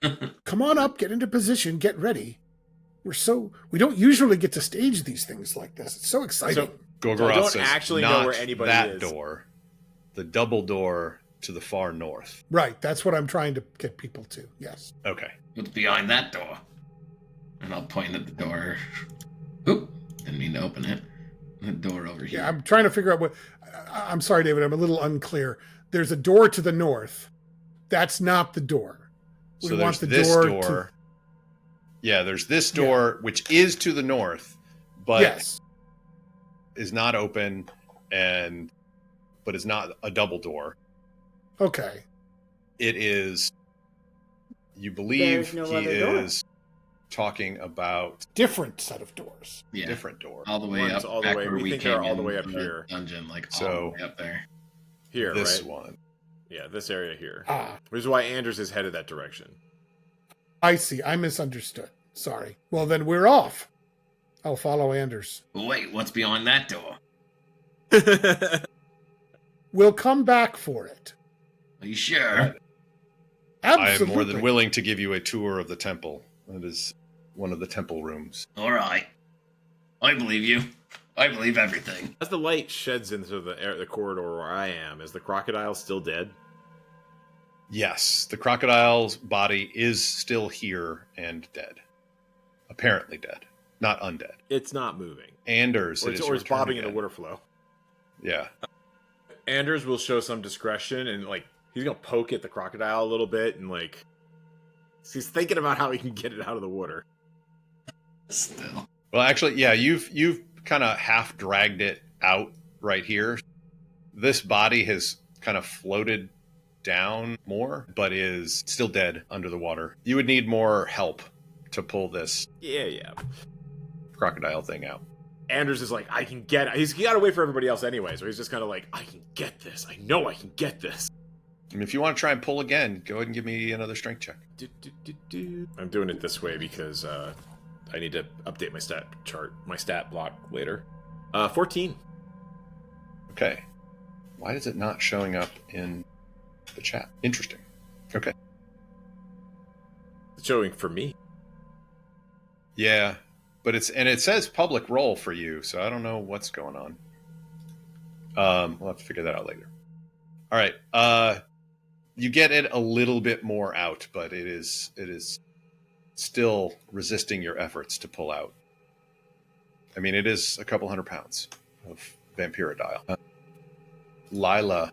B: Come on up, get into position, get ready. We don't usually get to stage these things like this. It's so exciting.
A: Gorgoroth
H: I don't
A: says,
H: actually
A: not
H: know where anybody
A: that
H: is.
A: door, the double door to the far north.
B: Right, that's what I'm trying to get people to. Yes.
A: Okay.
F: What's behind that door? And I'll point at the door. Oop, didn't mean to open it. The door over here.
B: Yeah, I'm trying to figure out what. I'm sorry, David. I'm a little unclear. There's a door to the north. That's not the door.
A: So there's this door. Yeah, there's this door, which is to the north, but
B: yes,
A: is not open, but is not a double door.
B: Okay.
A: It is. You believe
D: There's no
A: he
D: other door.
A: is talking about
B: Different set of doors.
F: Yeah,
A: different door.
F: all the way
H: One's
F: up.
H: all the
F: back
H: way-
F: where
H: we think
F: came
H: they're all the
F: in
H: way up
F: from the
H: here.
F: Dungeon, like all
A: So-
F: the way up there.
H: Here,
A: This
H: right?
A: one.
H: Yeah, this area here.
B: Ah,
H: Which is why Anders is headed that direction.
B: I see. I misunderstood. Sorry. Well, then we're off. I'll follow Anders.
F: But wait, what's behind that door?
B: We'll come back for it.
F: Are you sure?
A: I am
B: Absolutely.
A: more than willing to give you a tour of the temple. It is one of the temple rooms.
F: All right. I believe you. I believe everything.
H: As the light sheds into the corridor where I am, is the crocodile still dead?
A: Yes, the crocodile's body is still here and dead. Apparently dead. Not undead.
H: It's not moving.
A: Anders,
H: Or
A: it
H: it's,
A: is
H: or it's
A: returned
H: bobbing in
A: again.
H: a water flow.
A: Yeah.
H: Anders will show some discretion and, like, he's going to poke at the crocodile a little bit and, like, he's thinking about how he can get it out of the water.
F: Still.
A: Well, actually, yeah, you've kind of half dragged it out right here. This body has kind of floated down more, but is still dead under the water. You would need more help to pull this
H: Yeah.
A: crocodile thing out.
H: Anders is like, I can get it. He's got to wait for everybody else anyway, so he's just kind of like, I can get this. I know I can get this.
A: And if you want to try and pull again, go ahead and give me another strength check.
H: I'm doing it this way because I need to update my stat chart, my stat block later. 14.
A: Okay. Why is it not showing up in the chat? Interesting. Okay.
H: It's showing for me.
A: Yeah, but it says public roll for you, so I don't know what's going on. We'll have to figure that out later. All right. You get it a little bit more out, but it is still resisting your efforts to pull out. I mean, it is a couple 100 pounds of vampirodile. Lila.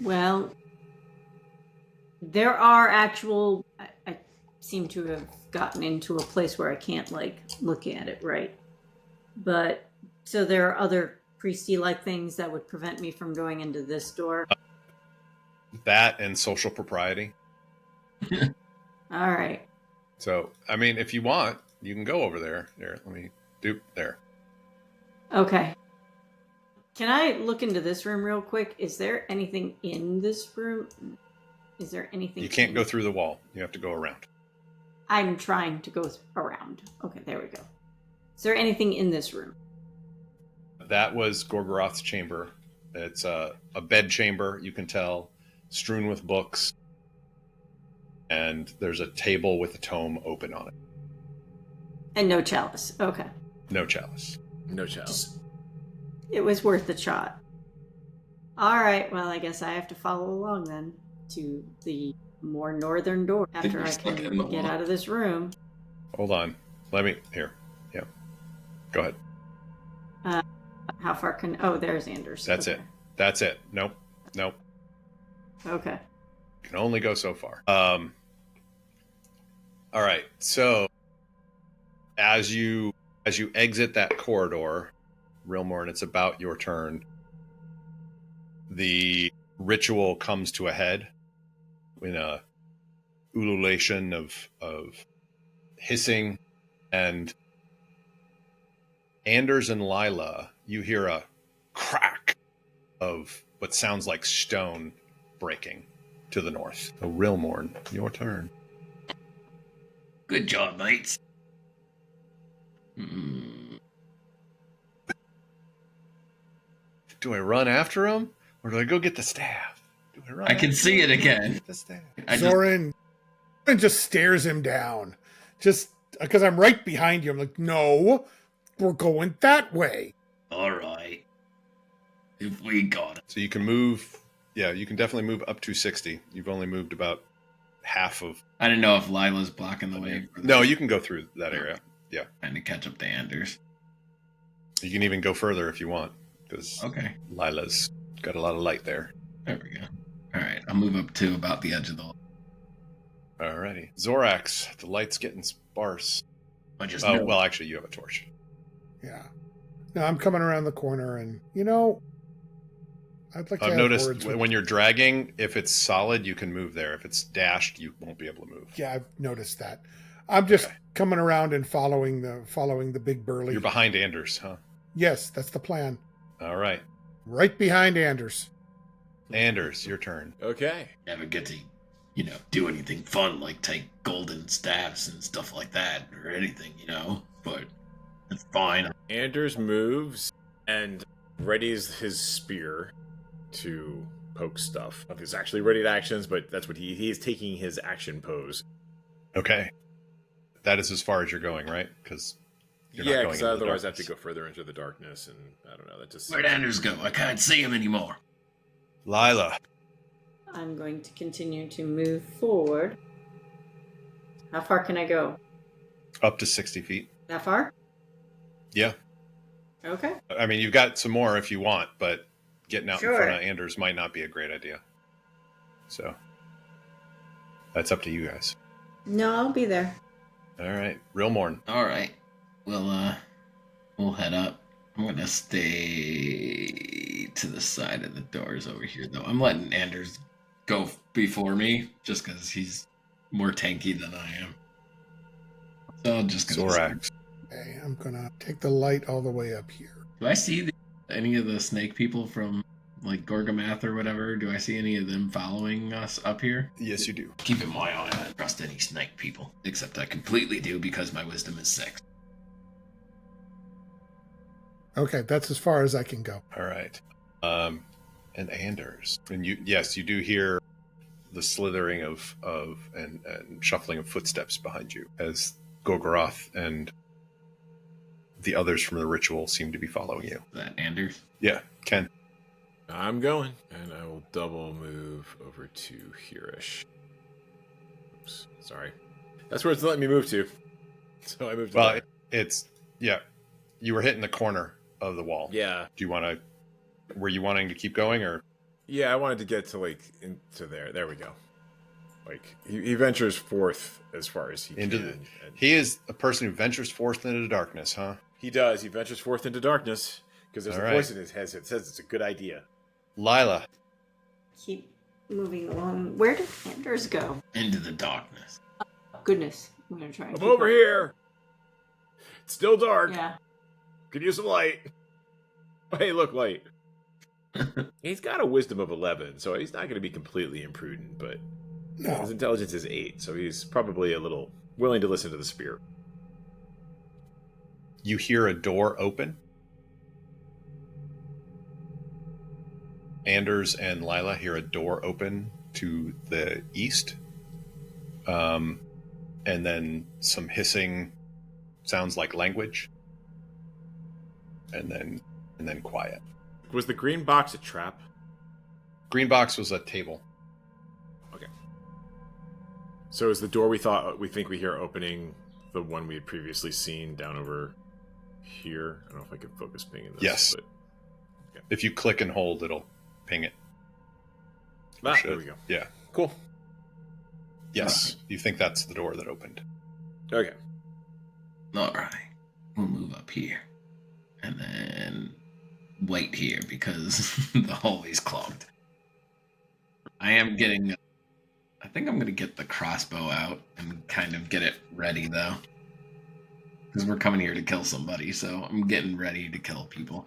G: Well, there are actual. I seem to have gotten into a place where I can't, like, look at it, right? But, so there are other priesty-like things that would prevent me from going into this door.
A: That and social propriety.
G: All right.
A: So, I mean, if you want, you can go over there. There, let me do there.
G: Okay. Can I look into this room real quick? Is there anything in this room? Is there anything?
A: You can't go through the wall. You have to go around.
G: I'm trying to go around. Okay, there we go. Is there anything in this room?
A: That was Gorgoroth's chamber. It's a bed chamber, you can tell, strewn with books. And there's a table with a tome open on it.
G: And no chalice. Okay.
A: No chalice.
H: No chalice.
G: It was worth a shot. All right, well, I guess I have to follow along then to the more northern door after I
F: Just look
G: can
F: in the
G: get
F: wall.
G: out of this room.
A: Hold on. Let me... Here. Yeah. Go ahead.
G: How far can... Oh, there's Anders.
A: That's
G: Okay.
A: it. That's it. Nope. Nope.
G: Okay.
A: Can only go so far. All right. So as you exit that corridor, Rilmorn, it's about your turn. The ritual comes to a head in a ululation of hissing, and Anders and Lila, you hear a crack of what sounds like stone breaking to the north. So Rilmorn, your turn.
F: Good job, mates.
A: Do I run after him or do I go get the staff? Do I run?
E: I can see it again.
A: Get the staff.
B: Zoran just stares him down. Just because I'm right behind you. I'm like, no, we're going that way.
E: All right. If we got it.
A: So you can move. Yeah, you can definitely move up to 60. You've only moved about half of.
E: I didn't know if Lila's blocking the way.
A: No, you can go through that area. Yeah.
E: Trying to catch up to Anders.
A: You can even go further if you want, because
E: Okay.
A: Lila's got a lot of light there.
E: There we go. All right. I'll move up to about the edge of the.
A: Alrighty. Zorax, the light's getting sparse.
E: I just
A: Oh,
E: know.
A: well, actually, you have a torch.
B: Yeah. No, I'm coming around the corner, and I'd like to
A: I've
B: have
A: noticed
B: words with-
A: when you're dragging, if it's solid, you can move there. If it's dashed, you won't be able to move.
B: Yeah, I've noticed that. I'm just
A: Okay.
B: coming around and following the big burly.
A: You're behind Anders, huh?
B: Yes, that's the plan.
A: All right.
B: Right behind Anders.
A: Anders, your turn.
C: Okay.
E: Never get to, do anything fun like take golden staffs and stuff like that or anything, but it's fine.
C: Anders moves and readies his spear to poke stuff. He's actually ready to actions, but that's what he is taking his action pose.
A: Okay. That is as far as you're going, right? Because
C: Yeah, because otherwise I have to go further into the darkness, and I don't know. That just
E: Where'd Anders go? I can't see him anymore.
A: Lila.
G: I'm going to continue to move forward. How far can I go?
A: Up to 60 feet.
G: That far?
A: Yeah.
G: Okay.
A: I mean, you've got some more if you want, but getting out
G: Sure.
A: in front of Anders might not be a great idea. So that's up to you guys.
G: No, I'll be there.
A: All right. Rilmorn.
E: All right. Well, we'll head up. I'm going to stay to the side of the doors over here, though. I'm letting Anders go before me just because he's more tanky than I am. So I'm just going to...
A: Zorax.
B: Okay, I'm gonna take the light all the way up here.
E: Do I see any of the snake people from, like, Gorgoroth or whatever? Do I see any of them following us up here?
A: Yes, you do.
E: Keeping my eye on I don't trust any snake people. Except I completely do because my wisdom is 6.
B: Okay, that's as far as I can go.
A: All right. And Anders. And you do hear the slithering of and shuffling of footsteps behind you as Gorgoroth and the others from the ritual seem to be following you.
E: Is that Anders?
A: Yeah, Ken.
C: I'm going, and I will double move over to here-ish. Oops, sorry. That's where it's letting me move to. So I moved to
A: Well,
C: there.
A: you were hitting the corner of the wall.
C: Yeah.
A: Do you want to? Were you wanting to keep going or?
C: Yeah, I wanted to get to, into there. There we go. He ventures forth as far as he can. And
A: He is a person who ventures forth into the darkness, huh?
C: he does. He ventures forth into darkness because there's
A: All
C: a
A: right.
C: voice in his head that says it's a good idea.
A: Lila.
G: Keep moving along. Where did Anders go?
E: Into the darkness.
G: Goodness. I'm going to try and
C: I'm
G: keep
C: over
G: up.
C: here. It's still dark.
G: Yeah.
C: Could use some light. Oh, hey, look, light. He's got a wisdom of 11, so he's not going to be completely imprudent, but his
B: No.
C: intelligence is 8, so he's probably a little willing to listen to the spirit.
A: You hear a door open. Anders and Lila hear a door open to the east. And then some hissing sounds like language. And then quiet.
C: Was the green box a trap?
A: Green box was a table.
C: So is the door we think we hear opening the one we had previously seen down over here? I don't know if I can focus ping in this.
A: Yes.
C: But...
A: If you click and hold, it'll ping it.
C: Ah,
A: Should.
C: there we go.
A: Yeah.
C: Cool.
A: Yes. You think that's the door that opened.
C: Okay.
E: All right. We'll move up here. And then wait here because the hallway's clogged. I think I'm going to get the crossbow out and kind of get it ready, though. Because we're coming here to kill somebody, so I'm getting ready to kill people.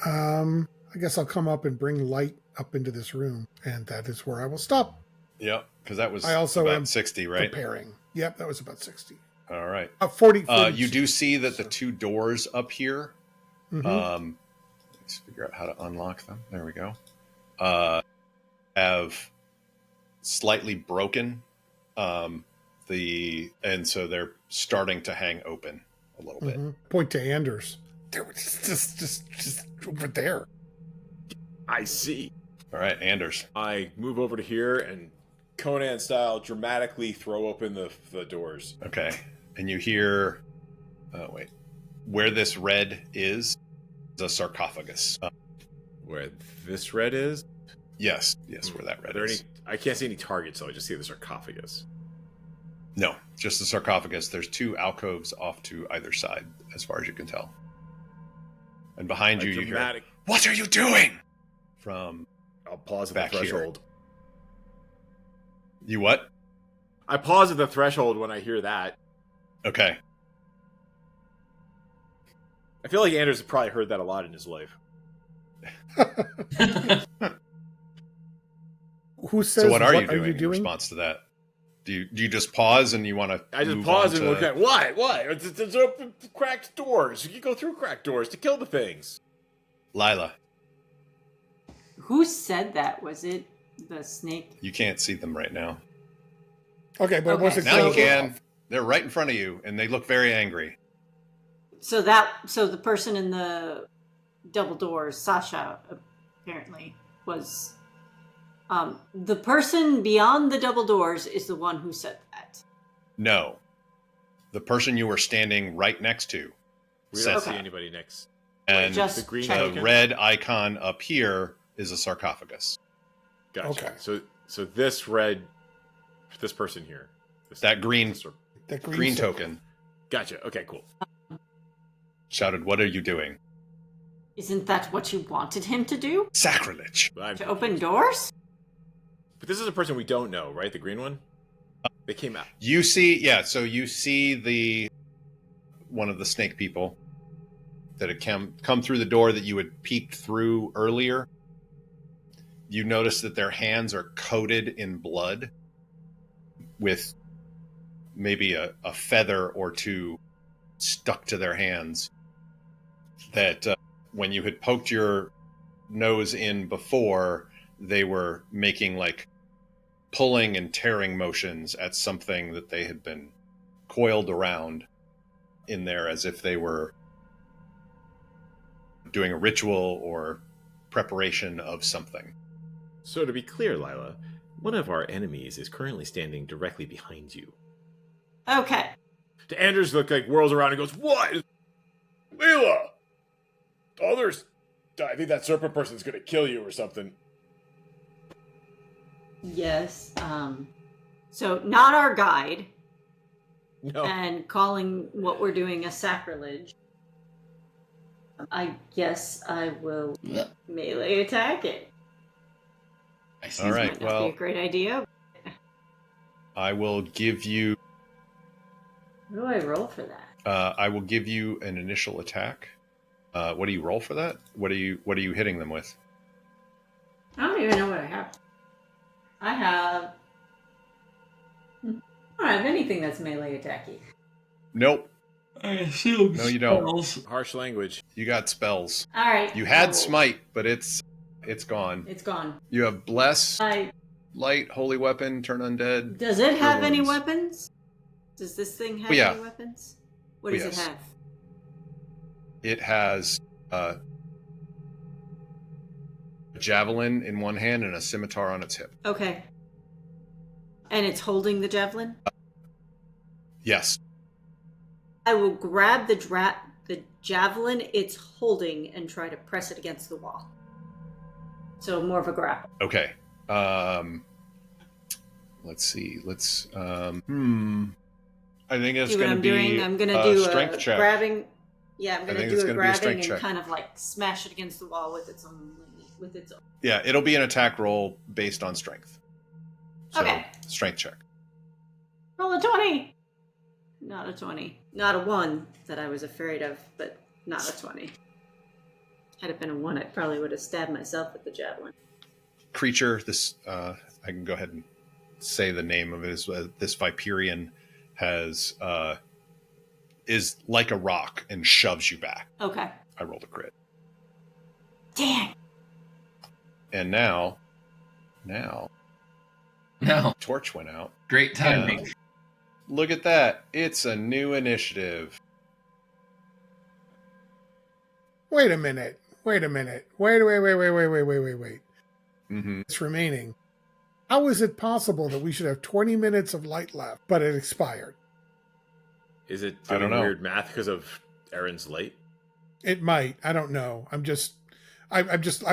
B: I guess I'll come up and bring light up into this room, and that is where I will stop
A: Yep. Because that was
B: I also
A: about
B: am
A: 60, right?
B: preparing. Yep, that was about 60.
A: All right.
B: 40.
A: You do see that the two doors up here,
B: Mhm.
A: Let's figure out how to unlock them. There we go. Have slightly broken, and so they're starting to hang open a little bit.
B: Point to Anders. There, just over there.
H: I see.
A: All right, Anders.
H: I move over to here and Conan style dramatically throw open the doors.
A: Okay, and you hear. Oh wait, where this red is a sarcophagus.
H: Where this red is?
A: Yes, where that red is.
H: I can't see any targets, so I just see the sarcophagus.
A: No, just the sarcophagus. There's 2 alcoves off to either side, as far as you can tell. And behind you, you hear, "What are you doing?" From
H: I'll pause at
A: back
H: the threshold.
A: Here. You what?
H: I pause at the threshold when I hear that.
A: Okay.
H: I feel like Anders has probably heard that a lot in his life.
B: Who says?
A: So what are you doing in response to that? Do you just pause and you want to?
H: I just pause and look at what? There's open cracked doors. You can go through cracked doors to kill the things.
A: Lila.
G: Who said that? Was it the snake?
A: You can't see them right now.
B: Okay, but
G: Okay.
B: was it
A: Now you can. They're right in front of you, and they look very angry.
G: So the person in the double doors, Sasha, apparently was. The person beyond the double doors is the one who said that.
A: No, the person you were standing right next to.
H: We don't
A: said
H: see anybody next.
A: And
G: Just
H: the green
A: the
H: token?
A: red icon up here is a sarcophagus.
H: Gotcha.
B: Okay.
H: So this person here.
A: That green
B: that
A: green token
H: Gotcha. Okay, cool.
A: shouted, "What are you doing?"
G: Isn't that what you wanted him to do?
A: Sacrilege.
G: To open doors?
H: But this is a person we don't know, right? The green one? They came out.
A: You see, so you see one of the snake people that had come through the door that you had peeked through earlier. You notice that their hands are coated in blood with maybe a feather or 2 stuck to their hands. That when you had poked your nose in before, they were making like pulling and tearing motions at something that they had been coiled around in there as if they were doing a ritual or preparation of something.
C: So to be clear, Lila, one of our enemies is currently standing directly behind you.
G: Okay.
H: To Anders look like whirls around and goes, "What? Lila! Others, I think that serpent person's gonna kill you or something."
G: Yes. So not our guide,
H: No.
G: and calling what we're doing a sacrilege. I guess I will melee attack it.
E: I see.
A: All right.
G: Might not
A: Well,
G: be a great idea.
A: I will give you.
G: What do I roll for that?
A: I will give you an initial attack. What do you roll for that? What are you hitting them with?
G: I don't even know what I have. I don't have anything that's melee attacky.
A: Nope.
E: I assume
A: No, you don't.
E: spells.
H: Harsh language.
A: You got spells.
G: All right.
A: You
G: I
A: had
G: will-
A: smite, but it's gone.
G: It's gone.
A: You have bless,
G: I.
A: light, holy weapon, turn undead.
G: Does it have any
A: wounds.
G: weapons? Does this thing have
A: Oh, yeah.
G: any weapons? What
A: Oh,
G: does
A: yes.
G: it have?
A: It has a javelin in one hand and a scimitar on its hip.
G: Okay. And it's holding the javelin?
A: Yes.
G: I will grab the javelin it's holding and try to press it against the wall. So more of a grapple.
A: Okay. Let's see. I think it's
G: See what
A: going to
G: I'm
A: be
G: doing? I'm going to
A: a
G: do
A: strength
G: a
A: check.
G: grabbing. Yeah, I'm going to
A: think
G: do
A: it's
G: a
A: gonna be a
G: grabbing
A: strength
G: and
A: check.
G: kind of like smash it against the wall with its own.
A: Yeah, it'll be an attack roll based on strength. So,
G: Okay.
A: strength check.
G: Roll a 20. Not a 20. Not a 1 that I was afraid of, but not a 20. Had it been a 1, I probably would have stabbed myself with the javelin.
A: Creature, this I can go ahead and say the name of it, is this Viperian has is like a rock and shoves you back.
G: Okay.
A: I rolled a crit.
G: Dang.
A: And now,
E: No.
A: torch went out.
E: Great timing.
A: Yeah. Look at that. It's a new initiative.
B: Wait a minute. Wait.
A: Mm-hmm.
B: It's remaining. How is it possible that we should have 20 minutes of light left, but it expired?
H: Is it
A: I don't
H: doing
A: know.
H: weird math because of Aaron's late?
B: It might. I don't know. I'm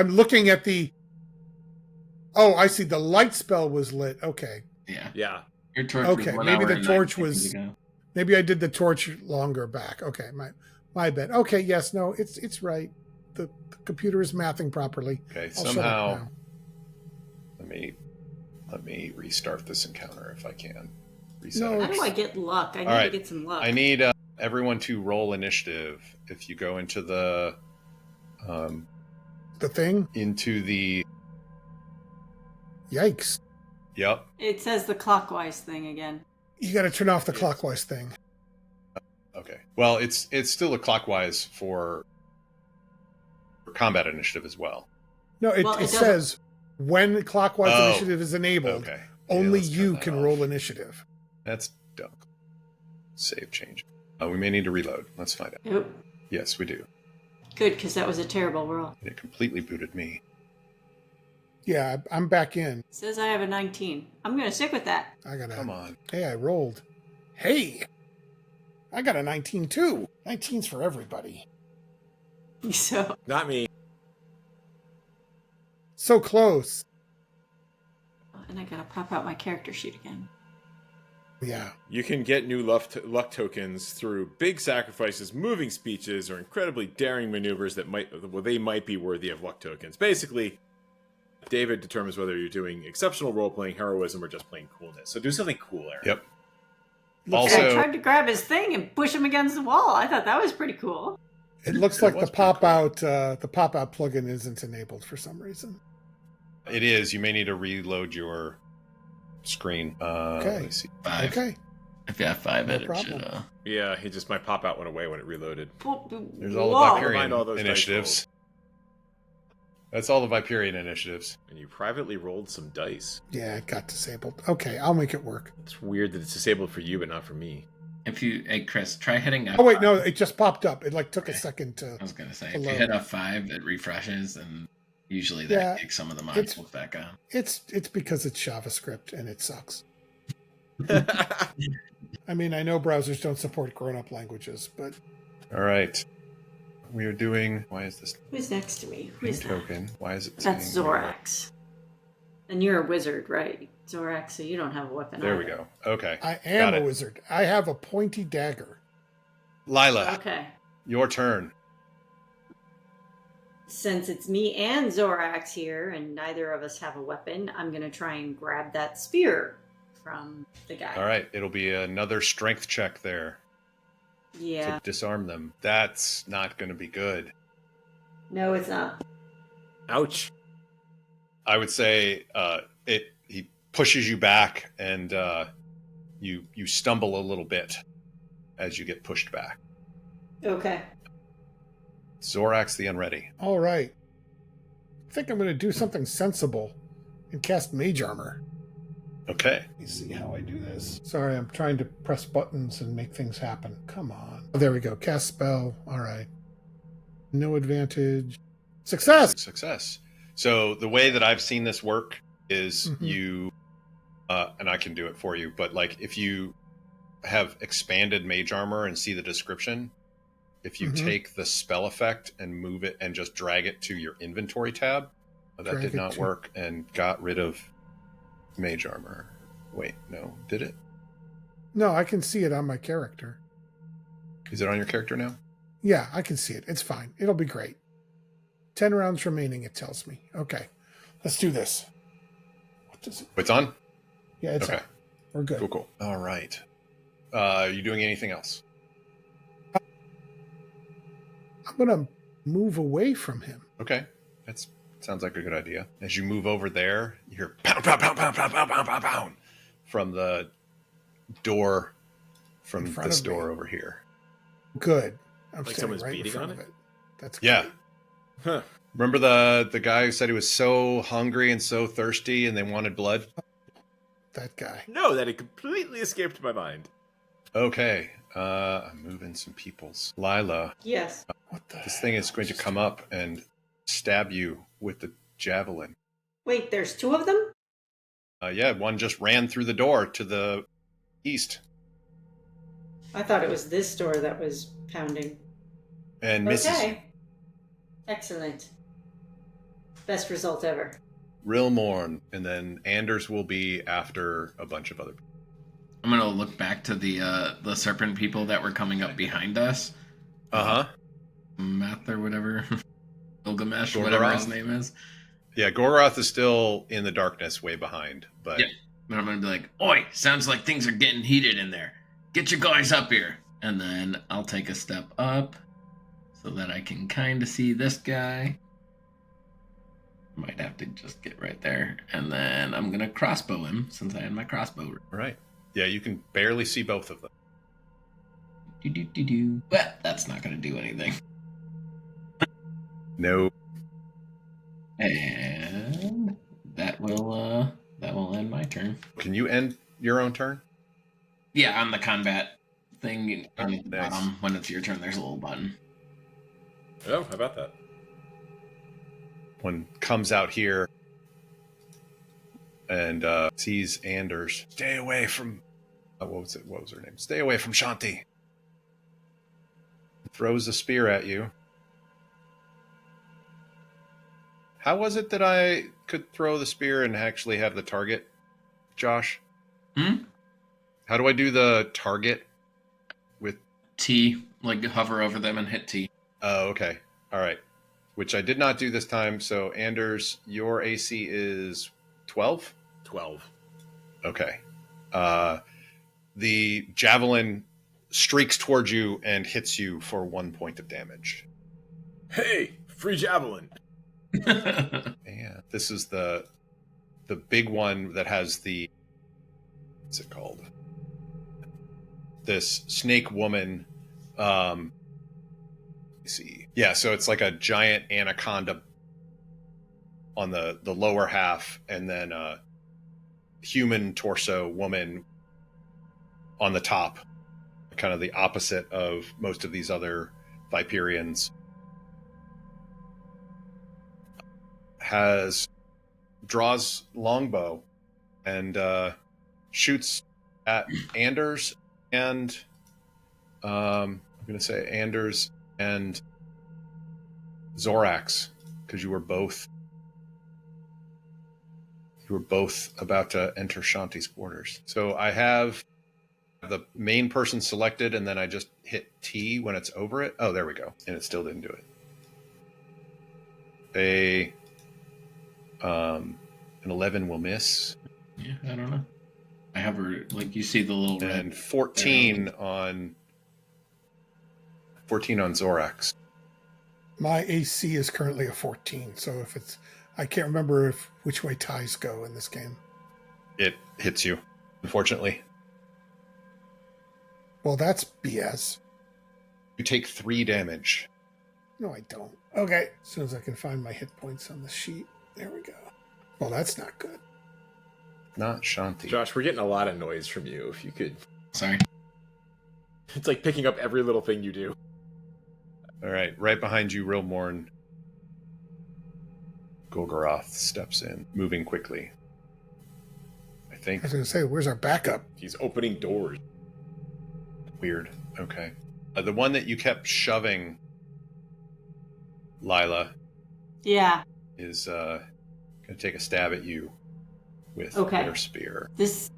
B: looking at the. Oh, I see. The light spell was lit. Okay.
E: Yeah.
H: Yeah.
E: Your torch
B: Okay,
E: was 1
B: maybe
E: hour
B: the
E: and
B: torch
E: 9
B: was-
E: seconds ago.
B: Maybe I did the torch longer back. Okay, my bad. Okay, yes, no, it's right. The computer is mathing properly.
A: Okay,
B: I'll shut up
A: somehow
B: now.
A: let me restart this encounter if I can. Reset.
B: No.
G: How do I get luck? I need
A: right.
G: to get some luck.
A: I need everyone to roll initiative. If you go into the
B: The thing. Yikes!
A: Yep.
G: It says the clockwise thing again.
B: You got to turn off the
H: Yes.
B: clockwise thing.
A: Okay. Well, it's still a clockwise for combat initiative as well.
B: No, it
G: Well, it doesn't-
B: says when clockwise
A: Oh,
B: initiative is enabled,
A: Okay. Yeah,
B: only
A: let's turn
B: you
A: that
B: can
A: off.
B: roll initiative.
A: That's dumb. Save change. We may need to reload. Let's find out.
G: Nope.
A: Yes, we do.
G: Good, because that was a terrible roll.
A: And it completely booted me.
B: Yeah, I'm back in.
G: It says I have a 19. I'm going to stick with that.
B: I got
A: Come on.
B: Hey, I rolled. Hey, I got a 19 too. 19's for everybody.
G: So,
H: Not me.
B: So close.
G: and I got to pop out my character sheet again.
B: Yeah.
H: You can get new luck tokens through big sacrifices, moving speeches, or incredibly daring maneuvers that they might be worthy of luck tokens. Basically, David determines whether you're doing exceptional role-playing, heroism, or just plain coolness. So do something cool, Aaron.
A: Yep.
G: I
A: Also,
G: tried to grab his thing and push him against the wall. I thought that was pretty cool.
B: It looks
A: It
B: like
A: was
B: the pop out plugin isn't enabled for some reason.
A: it is. You may need to reload your screen.
B: Okay.
A: Let me see.
E: 5.
B: Okay.
E: If you have 5,
B: No
E: it
B: problem.
E: should.
H: Yeah, my pop-out went away when it reloaded.
A: There's all the
G: Whoa.
H: Never mind all
A: Viperian
H: those dice
A: initiatives. That's all the Viperian initiatives.
H: And you privately rolled some dice.
B: Yeah, it got disabled. Okay, I'll make it work.
H: It's weird that it's disabled for you, but not for me.
E: Hey Chris, try hitting F5.
B: Oh wait, no, it just popped up. It took a second to.
E: I was gonna say, if
B: Hello.
E: you hit F5, it refreshes, and usually that
B: Yeah,
E: kicks some of the
B: it's-
E: modules back on.
B: It's because it's JavaScript and it sucks. I mean, I know browsers don't support grown-up languages, but
A: All right. We are doing. Why is this
G: Who's next to me? Who
A: new
G: is that?
A: token? Why is it?
G: That's
A: saying-
G: Zorax. And you're a wizard, right? Zorax, so you don't have a weapon.
A: There we
G: either.
A: go. Okay.
B: I am
A: Got
B: a
A: it.
B: wizard. I have a pointy dagger.
A: Lila,
G: Okay.
A: your turn.
G: Since it's me and Zorax here, and neither of us have a weapon, I'm going to try and grab that spear from the guy.
A: All right. It'll be another strength check there
G: Yeah.
A: to disarm them. That's not going to be good.
G: No, it's not.
H: Ouch.
A: I would say he pushes you back, and you stumble a little bit as you get pushed back.
G: Okay.
A: Zorax the Unready.
B: All right. I think I'm going to do something sensible and cast Mage Armor.
A: Okay.
B: Let me see how I do this. Sorry, I'm trying to press buttons and make things happen. Come on. Oh, there we go. Cast spell. All right. No advantage. Success!
A: Success. So the way that I've seen this work is
B: Mhm.
A: you, and I can do it for you, but like if you have expanded mage armor and see the description, if you
B: Mhm.
A: take the spell effect and move it and just drag it to your inventory tab, that
B: Drag
A: did
B: it
A: not
B: to-
A: work and got rid of mage armor. Wait, no, did it?
B: No, I can see it on my character.
A: Is it on your character now?
B: Yeah, I can see it. It's fine. It'll be great. 10 rounds remaining, it tells me. Okay. Let's do this. What does it?
A: It's on?
B: Yeah, it's
A: Okay.
B: on. We're good.
A: Cool. All right. Are you doing anything else?
B: I'm going to move away from him.
A: Okay. That sounds like a good idea. As you move over there, you hear pound, pound, pound, pound, pound, pound, pound, pound, pound from the door, from
B: In front
A: this
B: of me.
A: door over here.
B: Good. I'm
H: Like
B: standing
H: someone's
B: right in
H: beating
B: front
H: on
B: of it. That's
A: Yeah.
B: great.
H: Huh.
A: Remember the guy who said he was so hungry and so thirsty and they wanted blood?
B: That guy.
H: No, that had completely escaped my mind.
A: Okay. I'm moving some peoples. Lila,
D: Yes.
B: What the
A: this thing is going to come up and stab you with the javelin.
D: Wait, there's two of them?
A: Yeah, one just ran through the door to the east.
D: I thought it was this door that was pounding.
A: And misses you.
D: Okay. Excellent. Best result ever.
A: Rilmorn, and then Anders will be after a bunch of other people.
E: I'm gonna look back to the serpent people that were coming up behind us.
A: Uh-huh.
E: Math or whatever. Gilgamesh,
A: Gorgoroth?
E: whatever his name is.
A: Yeah, Gorgoroth is still in the darkness way behind, but
E: Yep. But I'm gonna be like, oi, sounds like things are getting heated in there. Get your guys up here. And then I'll take a step up so that I can kind of see this guy. Might have to just get right there. And then I'm gonna crossbow him since I had my crossbow.
A: all right. Yeah, you can barely see both of them.
E: Do. Well, that's not gonna do anything.
A: No.
E: And that will end my turn.
A: Can you end your own turn?
E: Yeah, on the combat thing on the
A: Nice.
E: bottom, when it's your turn, there's a little button.
H: Oh, how about that?
A: One comes out here and sees Anders. Stay away from... what was it? What was her name? Stay away from Shanti. Throws a spear at you. How was it that I could throw the spear and actually have the target, Josh? How do I do the target with...
E: T, like hover over them and hit T.
A: Oh, okay. All right. Which I did not do this time. So, Anders, your AC is 12?
H: 12.
A: Okay. The javelin streaks towards you and hits you for 1 point of damage.
H: Hey, free javelin.
A: Yeah. This is the big one that has the... What's it called? This snake woman... let's see. Yeah, so it's like a giant anaconda on the lower half, and then a human torso woman on the top. Kind of the opposite of most of these other Viperians. Draws longbow and shoots at Anders and I'm going to say Anders and Zorax, because you were both about to enter Shanti's quarters. So I have the main person selected, and then I just hit T when it's over it. Oh, there we go. And it still didn't do it. An 11 will miss.
E: Yeah, I don't know. I have her, like, you see the little red.
A: And 14 on Zorax.
B: My AC is currently a 14, so if it's... I can't remember which way ties go in this game.
A: It hits you, unfortunately.
B: Well, that's BS.
A: You take 3 damage.
B: No, I don't. Okay. As soon as I can find my hit points on the sheet. There we go. Well, that's not good.
A: Not Shanti.
H: Josh, we're getting a lot of noise from you. If you could...
E: Sorry.
H: It's like picking up every little thing you do.
A: All right, right behind you, Rilmorn. Gorgoroth steps in, moving quickly. I think.
B: I was going to say, where's our backup?
H: He's opening doors.
A: Weird. Okay. The one that you kept shoving, Lila,
G: Yeah.
A: is going to take a stab at you with
G: Okay.
A: her spear.
G: This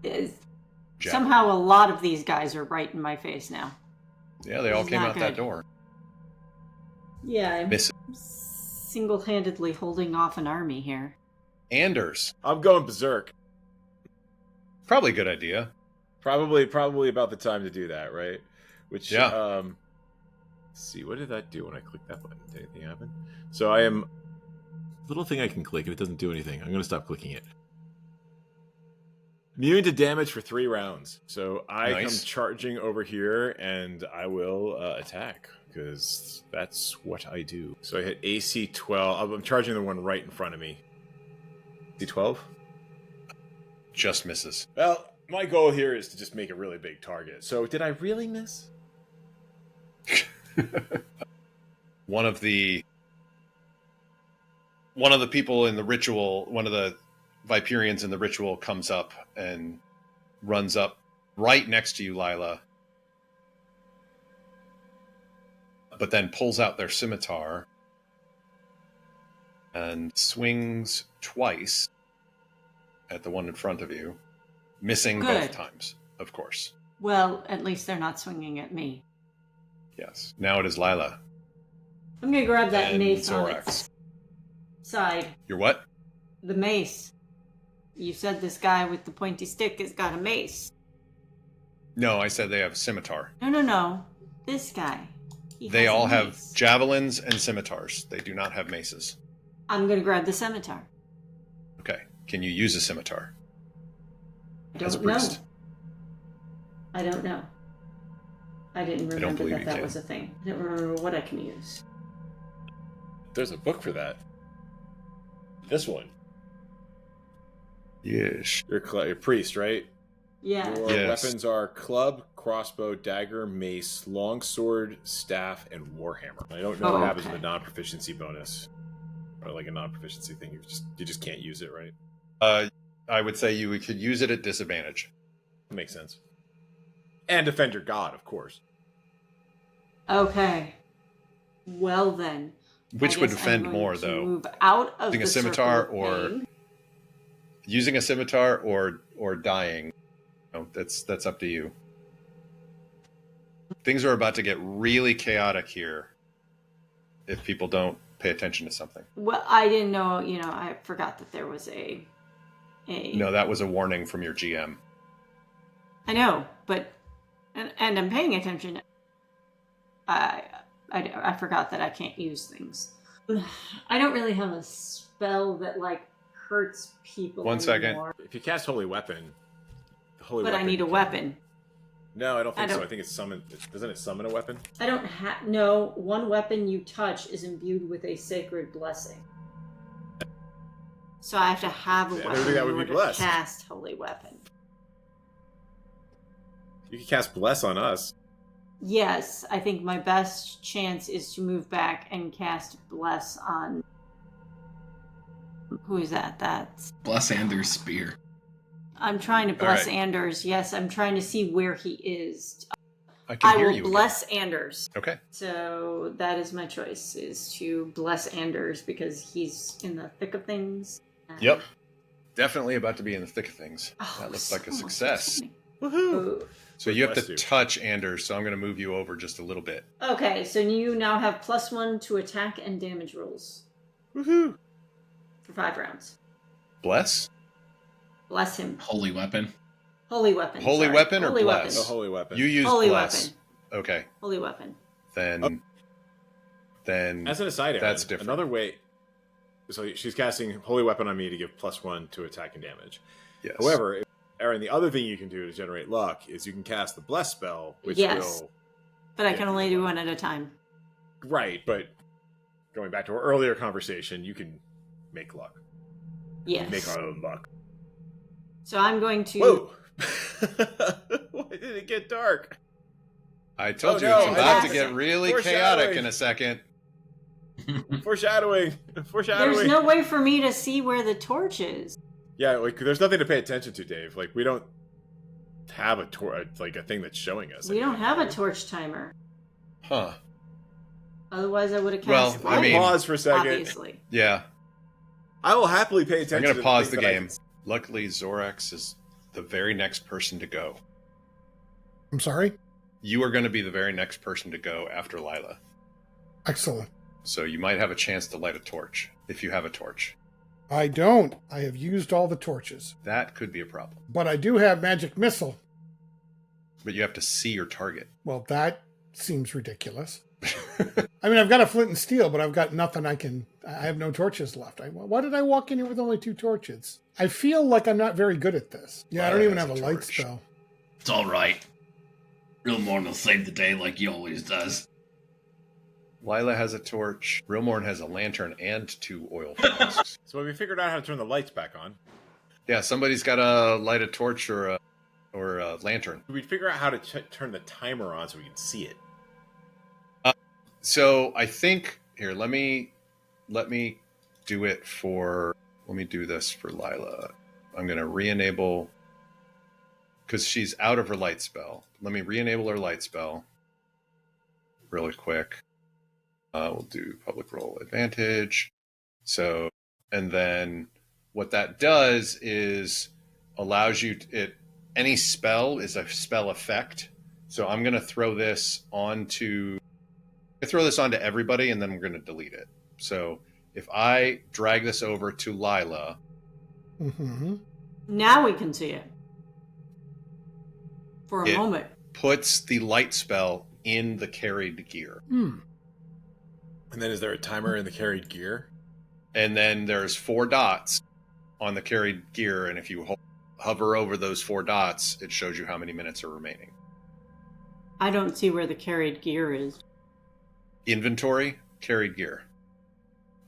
G: is...
A: Jack.
G: Somehow a lot of these guys are right in my face now.
A: Yeah, they all
G: This is
A: came
G: not
A: out that
G: good.
A: door.
D: Yeah, I'm
A: Miss
G: Single-handedly holding off an army here.
A: Anders.
H: I'm going berserk.
A: Probably a good idea.
H: Probably about the time to do that, right? Which,
A: Yeah.
H: let's see, what did that do when I clicked that button? Did anything happen? So I am... Little thing I can click and it doesn't do anything. I'm going to stop clicking it. Immune to damage for 3 rounds. So I
A: Nice.
H: come charging over here, and I will attack, because that's what I do. So I hit AC 12. I'm charging the one right in front of me. AC 12?
A: Just misses.
H: Well, my goal here is to just make a really big target. So did I really miss?
A: One of the people in the ritual, one of the Viperians in the ritual comes up and runs up right next to you, Lila, but then pulls out their scimitar and swings twice at the one in front of you, missing both
G: Good.
A: times, of course.
G: Well, at least they're not swinging at me.
A: Yes. Now it is Lila.
G: I'm gonna grab that
A: And
G: mace on
A: Zorax.
G: its side.
A: You're what?
G: The mace. You said this guy with the pointy stick has got a mace.
A: No, I said they have scimitar.
G: No. This guy. He
A: They
G: has a
A: all have
G: mace.
A: javelins and scimitars. They do not have maces.
G: I'm gonna grab the scimitar.
A: Okay. Can you use a scimitar
G: I
A: as a
G: don't know.
A: priest?
G: I don't know. I didn't
A: don't
G: remember
A: believe
G: that
A: you
G: that
A: can.
G: was a thing. I don't remember what I can use.
H: There's a book for that. This one.
A: Yes.
H: You're a priest, right?
G: Yeah.
H: Your
A: Yes.
H: weapons are club, crossbow, dagger, mace, longsword, staff, and warhammer. I don't know what happens
G: okay.
H: with a non-proficiency bonus, or like a non-proficiency thing. You just can't use it, right?
A: I would say you could use it at disadvantage.
H: Makes sense. And defend your god, of course.
G: Okay. Well then.
A: Which
G: I
A: would
G: guess I'm
A: defend
G: going
A: more,
G: to
A: though?
G: Move out of
A: Using
G: the
A: a scimitar
G: circle of
A: or
G: pain.
A: using a scimitar or dying. No, that's up to you. Things are about to get really chaotic here if people don't pay attention to something.
G: Well, I didn't know. I forgot that there was a.
A: No, that was a warning from your GM.
G: I know, but and I'm paying attention. I forgot that I can't use things. I don't really have a spell that like hurts people.
A: One second.
G: anymore,
H: If you cast Holy Weapon, the Holy
G: But
H: Weapon
G: I need a
H: can-
G: weapon.
H: No, I don't think
G: I
H: so.
G: don't-
H: I think it's summon. Doesn't it summon a weapon?
G: I don't have. No, one weapon you touch is imbued with a sacred blessing. So I have to have a
H: Yeah,
G: weapon
H: maybe that
G: in
H: would be
G: order
H: blessed.
G: to cast holy weapon.
H: You can cast Bless on us.
G: Yes, I think my best chance is to move back and cast bless on. Who is that? That's.
E: Bless Anders' spear.
G: I'm trying to bless
A: right.
G: Anders. Yes, I'm trying to see where he is.
A: I can
G: I
A: hear
G: will
A: you.
G: bless Anders.
A: Again. Okay.
G: So that is my choice: is to bless Anders because he's in the thick of things.
A: Yep. Definitely about to be in the thick of things.
G: Oh,
A: That looks
G: so
A: like a
G: much
A: success.
G: exciting.
H: Woohoo!
G: Ooh.
A: So you have
H: Bless
A: to
H: you.
A: touch Anders, so I'm going to move you over just a little bit.
G: Okay, so you now have +1 to attack and damage rolls
H: Woohoo!
G: for 5 rounds.
A: Bless?
G: Bless him.
E: Holy weapon.
G: Holy weapon.
A: Holy
G: sorry.
A: weapon or
G: Holy
A: bless?
H: A holy weapon.
A: You use
G: Holy
A: bless.
G: weapon.
A: Okay.
G: Holy weapon.
A: Then
H: As an aside, Aaron,
A: That's different.
H: Another way. So she's casting Holy Weapon on me to give +1 to attack and damage.
A: yes.
H: However, Aaron, the other thing you can do to generate luck is you can cast the Bless spell, which
G: Yes.
H: will.
G: But I
H: Yeah,
G: can only do one at a time.
H: Right, but going back to our earlier conversation, you can make luck.
G: Yes.
H: Make our own luck.
G: So I'm going to.
H: Whoa! Why did it get dark?
A: I told
H: Oh,
A: you
H: no,
A: it's about to
G: I-
A: get really
H: Foreshadowing.
A: chaotic in a second.
H: Foreshadowing. Foreshadowing.
G: There's no way for me to see where the torch is.
H: Yeah, like there's nothing to pay attention to, Dave. Like we don't have a like a thing that's showing us.
G: We don't
H: anything.
G: have a torch timer.
A: Huh.
G: Otherwise, I would have
A: Well,
G: cast.
A: I
H: I'll
A: mean-
H: pause for a second.
G: obviously.
A: Yeah.
H: I will happily pay attention.
A: I'm going
H: to
A: to pause the
H: things that I
A: game. Luckily, Zorax is the very next person to go.
B: I'm sorry?
A: You are going to be the very next person to go after Lila.
B: Excellent.
A: So you might have a chance to light a torch, if you have a torch.
B: I don't. I have used all the torches.
A: That could be a problem.
B: But I do have magic missile.
A: But you have to see your target.
B: Well, that seems ridiculous. I mean, I've got a flint and steel, but I've got nothing I have no torches left. Why did I walk in here with only 2 torches? I feel like I'm not very good at this. Yeah, I don't even have a light spell.
E: It's all right. Rilmorn will save the day like he always does.
A: Lila has a torch. Rilmorn has a lantern and 2 oil flasks.
H: So we figured out how to turn the lights back on.
A: Yeah, somebody's got to light a torch or a lantern.
H: We'd figure out how to turn the timer on so we can see it.
A: So I think here, let me do it for. Let me do this for Lila. I'm going to re-enable because she's out of her light spell. Let me re-enable her light spell really quick. We'll do public roll advantage. So, and then what that does is allows you any spell is a spell effect. So I'm going to throw this onto everybody, and then we're going to delete it. So if I drag this over to Lila,
G: now we can see it for a moment.
A: Puts the light spell in the carried gear.
H: And then is there a timer in the carried gear?
A: And then there's 4 dots on the carried gear, and if you hover over those 4 dots, it shows you how many minutes are remaining.
G: I don't see where the carried gear is.
A: Inventory, carried gear.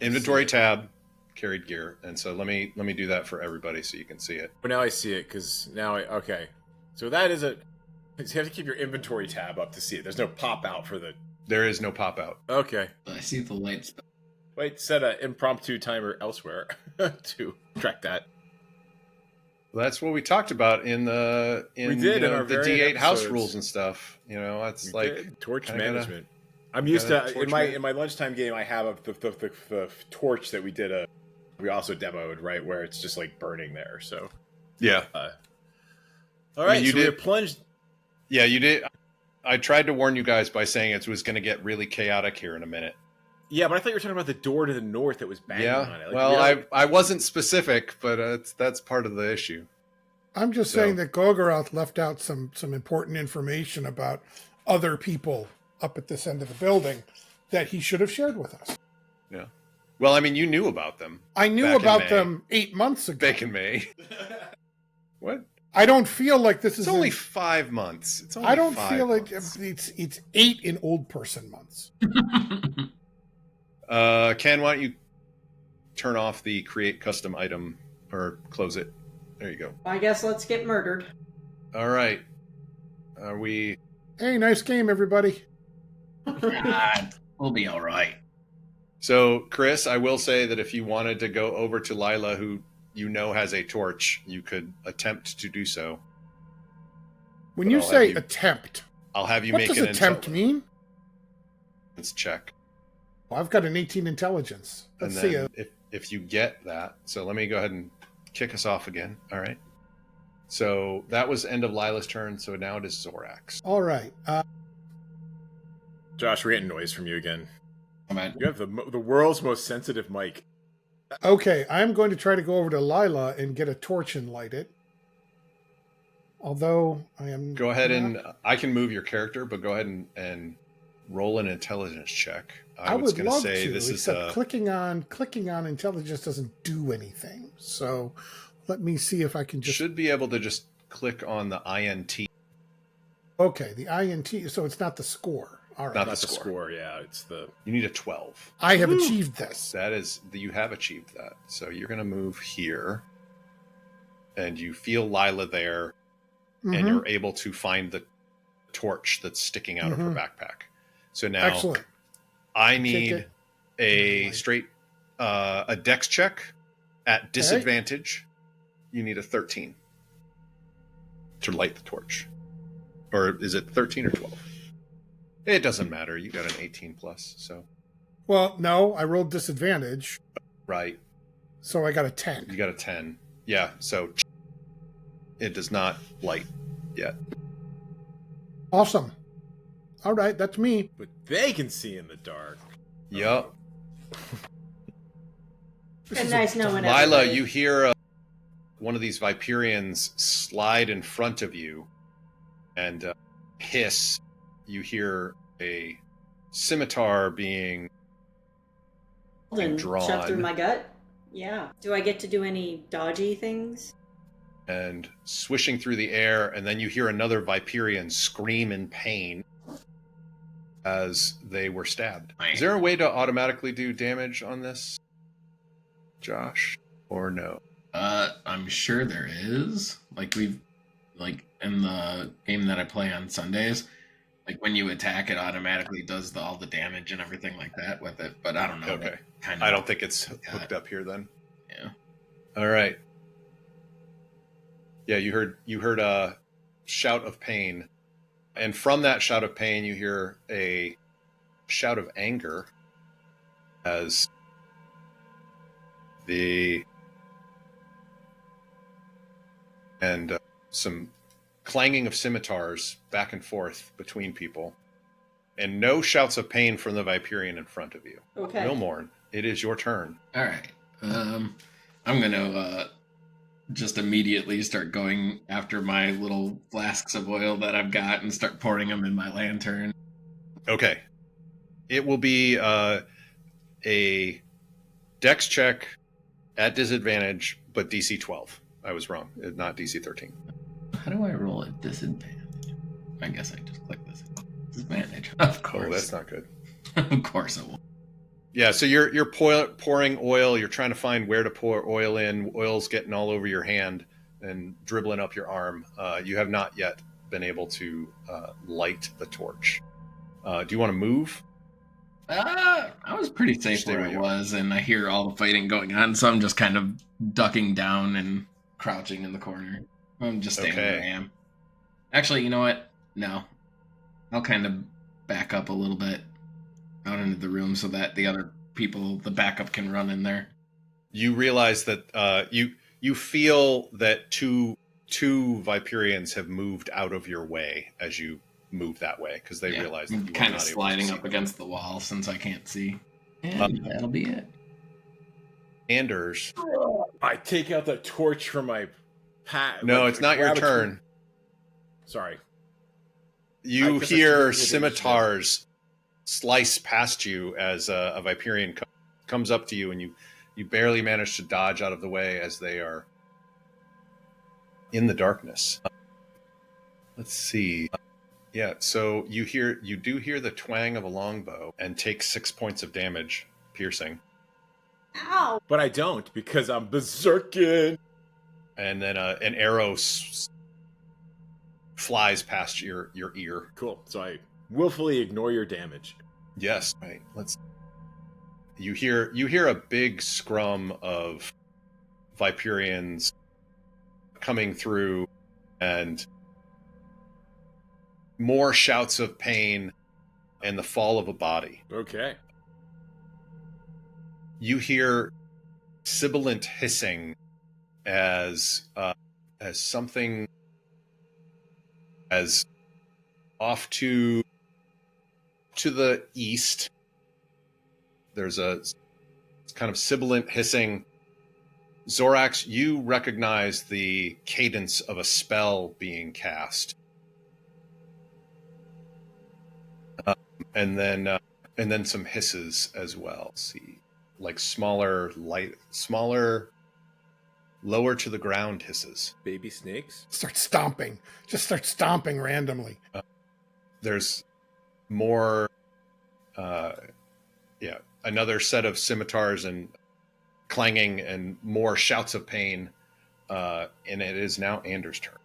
A: Inventory tab, carried gear. And so let me do that for everybody so you can see it.
H: But now I see it because okay. So that is you have to keep your inventory tab up to see it. There's no pop out for the.
A: There is no pop out.
H: Okay.
E: I see the light spell.
H: Wait, set an impromptu timer elsewhere to track that.
A: Well, that's what we talked about in the D8 house rules and stuff. It's
H: torch management. I'm used to in my lunchtime game. I have the torch that we also demoed, right, where it's just like burning there. So
A: yeah.
H: All right, you did plunged.
A: Yeah, you did. I tried to warn you guys by saying it was going to get really chaotic here in a minute.
H: Yeah, but I thought you were talking about the door to the north that was banging on it.
A: I wasn't specific, but that's part of the issue.
B: I'm just saying that Gorgoroth left out some important information about other people up at this end of the building that he should have shared with us.
A: Yeah. Well, I mean, you knew about them.
B: I knew about them 8 months ago.
A: Back in May. What?
B: I don't feel like this is...
A: It's only 5 months.
B: I don't feel like it's 8 in old person months.
A: Ken, why don't you turn off the create custom item or close it? There you go.
G: I guess let's get murdered.
A: All right. Are we...
B: Hey, nice game, everybody.
E: We'll be all right.
A: So, Chris, I will say that if you wanted to go over to Lila, who has a torch, you could attempt to do so.
B: When you say attempt,
A: I'll have you
B: what
A: make
B: does
A: an
B: attempt mean?
A: Let's check.
B: Well, I've got an 18 intelligence. Let's see it.
A: If you get that. So let me go ahead and kick us off again. All right. So that was end of Lila's turn. So now it is Zorax.
B: All right.
H: Josh, we're getting noise from you again.
E: Come on.
H: You have the world's most sensitive mic.
B: Okay, I'm going to try to go over to Lila and get a torch and light it. Although I am...
A: Go ahead and... I can move your character, but go ahead and roll an intelligence check.
B: I was going to
A: say this is
B: clicking on intelligence doesn't do anything. So let me see if I can just...
A: Should be able to just click on the INT.
B: Okay, the INT. So it's not the score. All right.
A: Not
H: the
A: score.
H: score. Yeah, it's the...
A: You need a 12.
B: I have achieved this.
A: You have achieved that. So you're going to move here. And you feel Lila there. Mm-hmm. And you're able to find the torch that's sticking out of her backpack. So now...
B: Excellent.
A: I need a straight a dex check at disadvantage. You need a 13 to light the torch. Or is it 13 or 12? It doesn't matter. You got an 18 plus, so.
B: Well, no, I rolled disadvantage.
A: Right.
B: So I got a 10.
A: You got a 10. Yeah, so it does not light yet.
B: Awesome. All right, that's me.
H: But they can see in the dark.
A: Yup.
D: And nice knowing
A: Lila,
D: everybody.
A: you hear one of these Viperians slide in front of you and hiss. You hear a scimitar being
D: And
A: drawn.
D: shove through my gut? Yeah. Do I get to do any dodgy things?
A: And swishing through the air, and then you hear another Viperian scream in pain as they were stabbed. Is there a way to automatically do damage on this, Josh, or no?
E: I'm sure there is. Like in the game that I play on Sundays, like when you attack, it automatically does all the damage and everything like that with it. But I don't know.
A: Okay.
E: Kind
A: I don't think it's hooked up here then.
E: Yeah.
A: All right. Yeah, you heard a shout of pain, and from that shout of pain, you hear a shout of anger as some clanging of scimitars back and forth between people, and no shouts of pain from the Viperian in front of you.
D: Okay.
A: Rilmorn, it is your turn.
E: All right. I'm gonna just immediately start going after my little flasks of oil that I've got and start pouring them in my lantern.
A: Okay. It will be a dex check at disadvantage, but DC 12. I was wrong. Not DC 13.
E: How do I roll at disadvantage? I guess I just click this. Disadvantage. Of course.
A: Oh, that's not good.
E: Of course I will.
A: Yeah, so you're pouring oil. You're trying to find where to pour oil in. Oil's getting all over your hand and dribbling up your arm. You have not yet been able to light the torch. Do you want to move?
E: I was pretty safe
A: Stay
E: where
A: where
E: I
A: you
E: was, and I hear all the fighting going on, so I'm just kind of ducking down and crouching in the corner. I'm just staying where I am. Actually, you know what? No. I'll kind of back up a little bit out into the room so that the other people, the backup, can run in there.
A: You realize that you feel that two Viperians have moved out of your way as you move that way, because they realize that
E: I'm
A: you
E: kind
A: are
E: of
A: not
E: sliding
A: able to
E: up
A: see
E: against the wall since I can't see. And that'll be it.
A: Anders.
H: I take out the torch from my pack.
A: No, it's not your turn.
H: Sorry.
A: You hear scimitars slice past you as a Viperian comes up to you, and you barely manage to dodge out of the way as they are in the darkness. Let's see. Yeah, so you do hear the twang of a longbow and take 6 points of damage, piercing.
D: Ow!
H: But I don't, because I'm berserking.
A: And then an arrow flies past your ear.
H: Cool. So I willfully ignore your damage.
A: Yes. Right. You hear a big scrum of Viperians coming through, and more shouts of pain and the fall of a body.
H: Okay.
A: You hear sibilant hissing as something as off to the east. There's a kind of sibilant hissing. Zorax, you recognize the cadence of a spell being cast. And then some hisses as well. Let's see, like smaller, lower to the ground hisses.
H: Baby snakes?
B: Start stomping. Just start stomping randomly.
A: There's more, another set of scimitars and clanging and more shouts of pain. And it is now Anders' turn.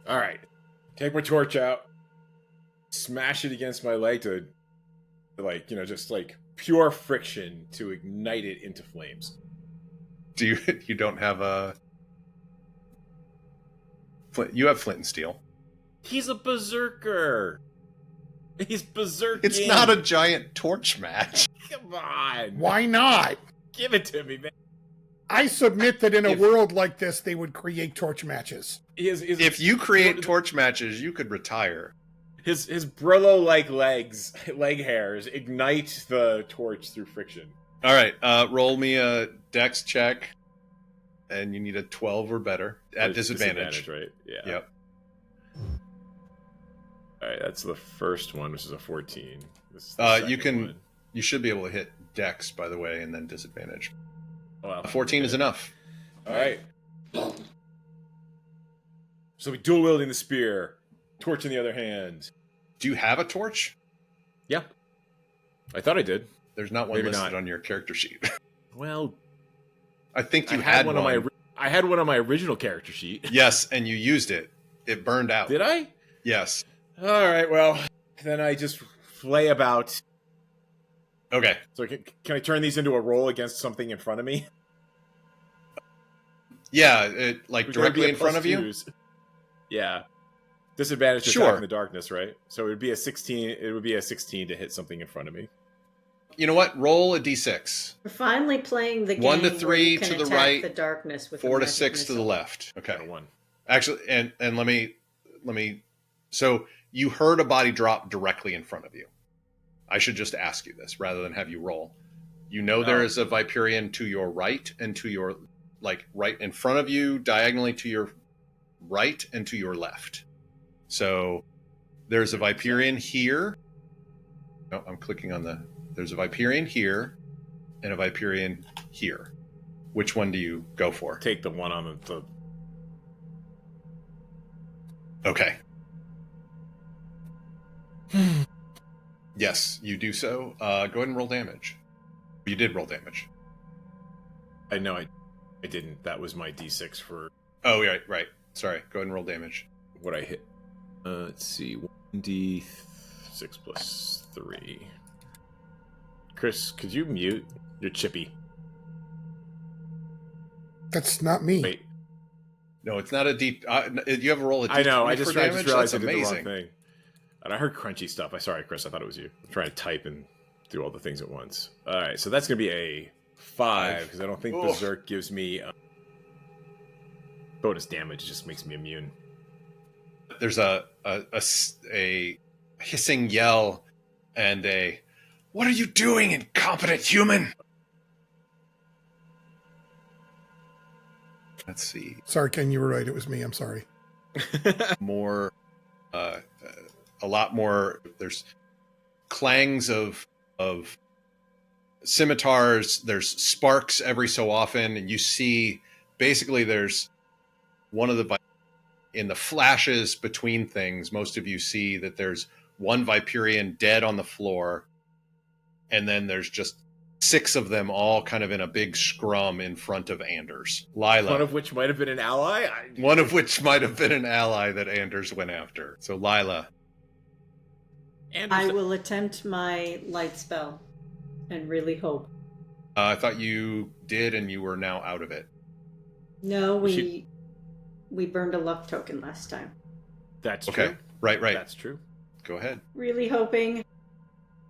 H: All right. Take my torch out. Smash it against my leg to, just pure friction to ignite it into flames.
A: Do you don't have a flint? You have flint and steel.
H: He's a berserker. He's berserking.
A: It's not a giant torch match.
H: Come on.
B: Why not?
H: Give it to me, man.
B: I submit that in a world like this, they would create torch matches.
A: If you create torch matches, you could retire.
H: His Brillo-like leg hairs ignite the torch through friction.
A: All right, roll me a dex check, and you need a 12 or better at disadvantage.
H: Right? Yeah.
A: Yep.
H: All right, that's the first one, which is a 14. This is the
A: You
H: second
A: can.
H: one.
A: You should be able to hit Dex, by the way, and then disadvantage.
H: Oh, wow.
A: 14 is enough.
H: All right. So we dual wielding the spear, torch in the other hand.
A: Do you have a torch?
H: Yeah, I thought I did.
A: There's not one
H: Maybe
A: listed
H: not.
A: on your character sheet.
H: Well,
A: I think you
H: I had one
A: one.
H: on my. I had one on my original character sheet.
A: Yes, and you used it. It burned out.
H: Did I?
A: Yes.
H: All right. Well, then I just lay about.
A: Okay.
H: So can I turn these into a roll against something in front of me?
A: Yeah, it like
H: Would there be
A: directly
H: a
A: in front of you.
H: +2s? Yeah. Disadvantage to
A: Sure.
H: attack in the darkness, right? So it would be a 16. It would be a 16 to hit something in front of me.
A: You know what? Roll a d6.
D: We're finally playing the game
A: 1 to
D: where
A: 3
D: you can
A: to the
D: attack
A: right,
D: the darkness with a
A: 4 to
D: magic
A: 6 to the
D: missile.
A: left. Okay.
H: Got a 1.
A: Actually, and let me. So you heard a body drop directly in front of you. I should just ask you this rather than have you roll. You know there is a Viperian to your right and to your right in front of you, diagonally to your right and to your left. So there's a Viperian here. No, I'm clicking on the. There's a Viperian here and a Viperian here. Which one do you go for?
H: Take the one on the.
A: Okay. Yes, you do so. Go ahead and roll damage. You did roll damage.
H: I know I didn't. That was my D6 for
A: Oh, right. Sorry. Go ahead and roll damage.
H: what I hit. Let's see. 1d6 plus 3. Chris, could you mute? You're chippy.
B: That's not me.
H: Wait.
A: No, it's not a deep. You have a roll.
H: I know. I
A: for
H: just
A: damage?
H: realized I
A: That's
H: did the
A: amazing.
H: wrong thing. And I heard crunchy stuff. I'm sorry, Chris. I thought it was you. I'm trying to type and do all the things at once. All right. So that's going to be a 5 because I don't think
A: Oof.
H: Berserk gives me bonus damage. It just makes me immune.
A: There's a hissing yell and a "What are you doing, incompetent human?" Let's see.
B: Sorry, Ken, you were right. It was me. I'm sorry.
A: More, a lot more. There's clangs of scimitars. There's sparks every so often, and you see basically there's one of the in the flashes between things. Most of you see that there's one Viperian dead on the floor, and then there's just 6 of them all kind of in a big scrum in front of Anders. Lila.
H: One of which might have been an ally.
A: One of which might have been an ally that Anders went after. So Lila.
D: I will attempt my light spell and really hope.
A: I thought you did, and you were now out of it.
D: No, we burned a luck token last time.
H: That's
A: Okay.
H: true.
A: Right.
H: That's true.
A: Go ahead.
D: Really hoping.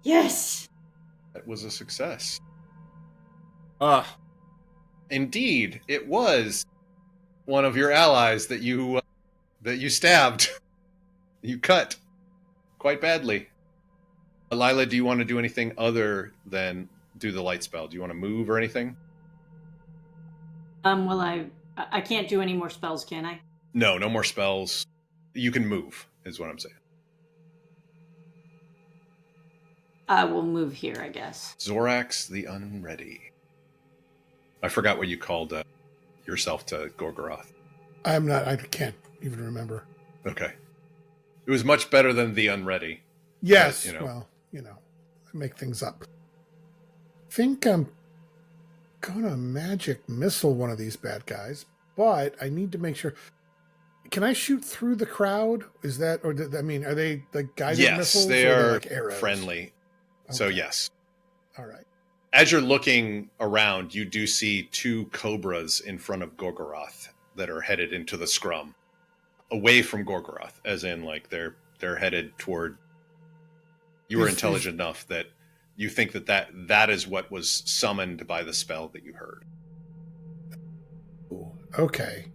D: Yes!
A: That was a success. Indeed, it was one of your allies that you stabbed. You cut quite badly. Lila, do you want to do anything other than do the light spell? Do you want to move or anything?
G: Well, I can't do any more spells, can I?
A: No more spells. You can move, is what I'm saying.
G: I will move here, I guess.
A: Zorax the Unready. I forgot what you called yourself to Gorgoroth.
B: I can't even remember.
A: Okay. It was much better than the Unready.
B: Yes.
A: But,
B: Well, I make things up. I think I'm gonna magic missile one of these bad guys, but I need to make sure. Can I shoot through the crowd? Is that, or are they like guided
A: Yes,
B: missiles?
A: they
B: or
A: are
B: like arrows?
A: friendly. So
B: Okay.
A: yes.
B: All right.
A: As you're looking around, you do see 2 cobras in front of Gorgoroth that are headed into the scrum. Away from Gorgoroth, as in like they're headed toward. You were intelligent enough that you think that is what was summoned by the spell that you heard.
B: Okay.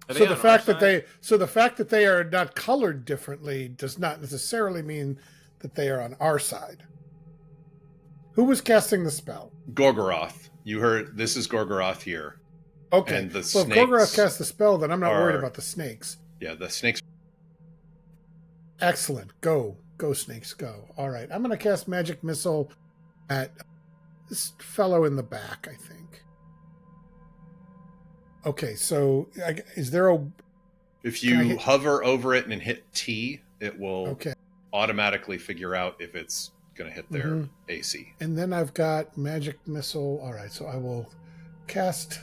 H: Are
B: So
H: they
B: the
H: on
B: fact
H: our
B: that they are not colored differently does not necessarily mean that they are on our side. Who was casting the spell?
A: Gorgoroth. You heard this is Gorgoroth here.
B: Okay.
A: And the
B: So if
A: snakes
B: Gorgoroth casts the spell, then I'm not worried
A: are-
B: about the snakes.
A: Yeah, the snakes.
B: Excellent. Go Go, snakes, go. All right. I'm going to cast Magic Missile at this fellow in the back, I think. Okay, so is there a...
A: If you hover over it and hit T, it will
B: Okay.
A: automatically figure out if it's going to hit their AC.
B: And then I've got Magic Missile. All right, so I will cast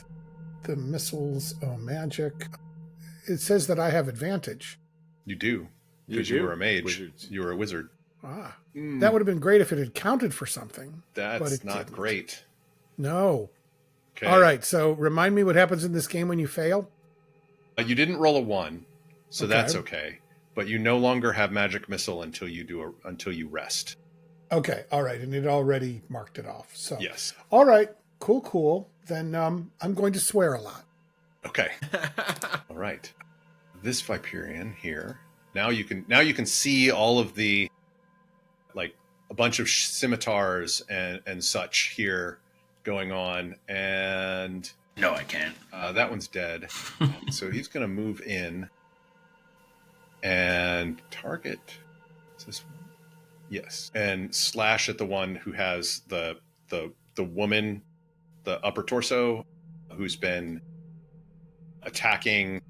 B: the missiles. Oh, magic. It says that I have advantage.
A: You do. Because you were a mage. You were a wizard.
B: Ah. That would have been great if it had counted for something.
A: That's not great.
B: No.
A: Okay.
B: All right, so remind me what happens in this game when you fail?
A: You didn't roll a 1, so
B: Okay.
A: that's okay. But you no longer have Magic Missile until you rest.
B: Okay, all right, and it already marked it off. So
A: Yes.
B: All right, cool. Then I'm going to swear a lot.
A: Okay. All right. This Viperian here. Now you can see all of the, like, a bunch of scimitars and such here going on, and
E: No, I can't.
A: that one's dead. So he's going to move in and target. Is this one? Yes, and slash at the one who has the woman, the upper torso, who's been attacking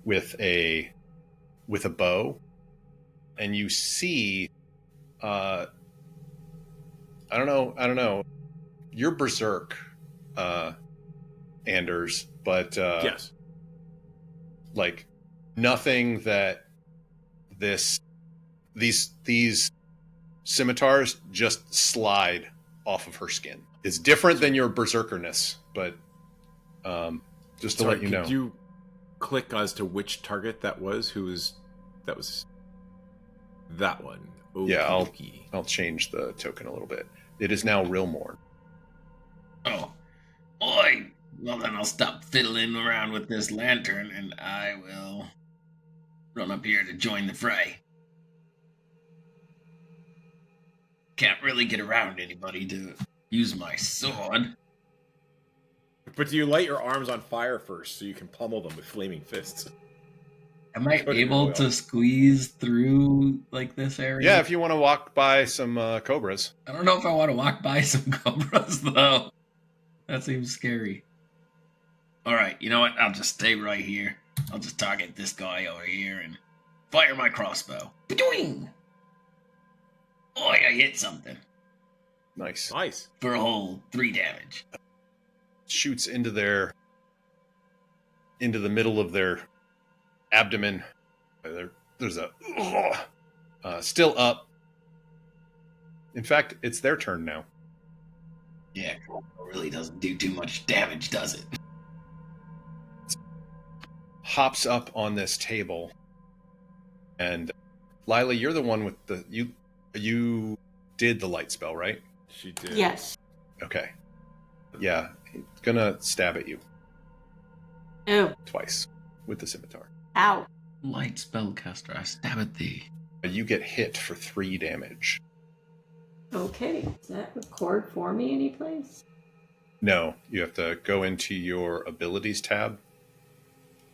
A: with a bow, and you see, I don't know. You're berserk, Anders, but
H: Yes.
A: like nothing that these scimitars just slide off of her skin. It's different than your berserkerness, but just to let you know.
H: Could you click as to which target that was? That was that one.
A: Yeah,
H: Okey-dokey.
A: I'll change the token a little bit. It is now Rilmorn.
E: Oh. Oi! Well, then I'll stop fiddling around with this lantern, and I will run up here to join the fray. Can't really get around anybody to use my sword.
H: But do you light your arms on fire first so you can pummel them with flaming fists?
E: Am I
H: Put it in
E: able
H: oil.
E: to squeeze through, like, this area?
A: Yeah, if you want to walk by some cobras.
E: I don't know if I want to walk by some cobras, though. That seems scary. Alright, you know what? I'll just stay right here. I'll just target this guy over here and fire my crossbow. Ba-doing! Oi, I hit something.
A: Nice.
H: Nice.
E: For a whole 3 damage.
A: Shoots into the middle of their abdomen. There's a still up. In fact, it's their turn now.
E: Yeah, crossbow really doesn't do too much damage, does it?
A: Hops up on this table, and Lila, you're the one with you did the light spell, right?
H: She did.
G: Yes.
A: Okay. Yeah, he's gonna stab at you
G: Oh,
A: twice with the scimitar.
G: ow.
E: Light spellcaster, I stab at thee.
A: You get hit for 3 damage.
G: Okay. Does that record for me anyplace?
A: No, you have to go into your abilities tab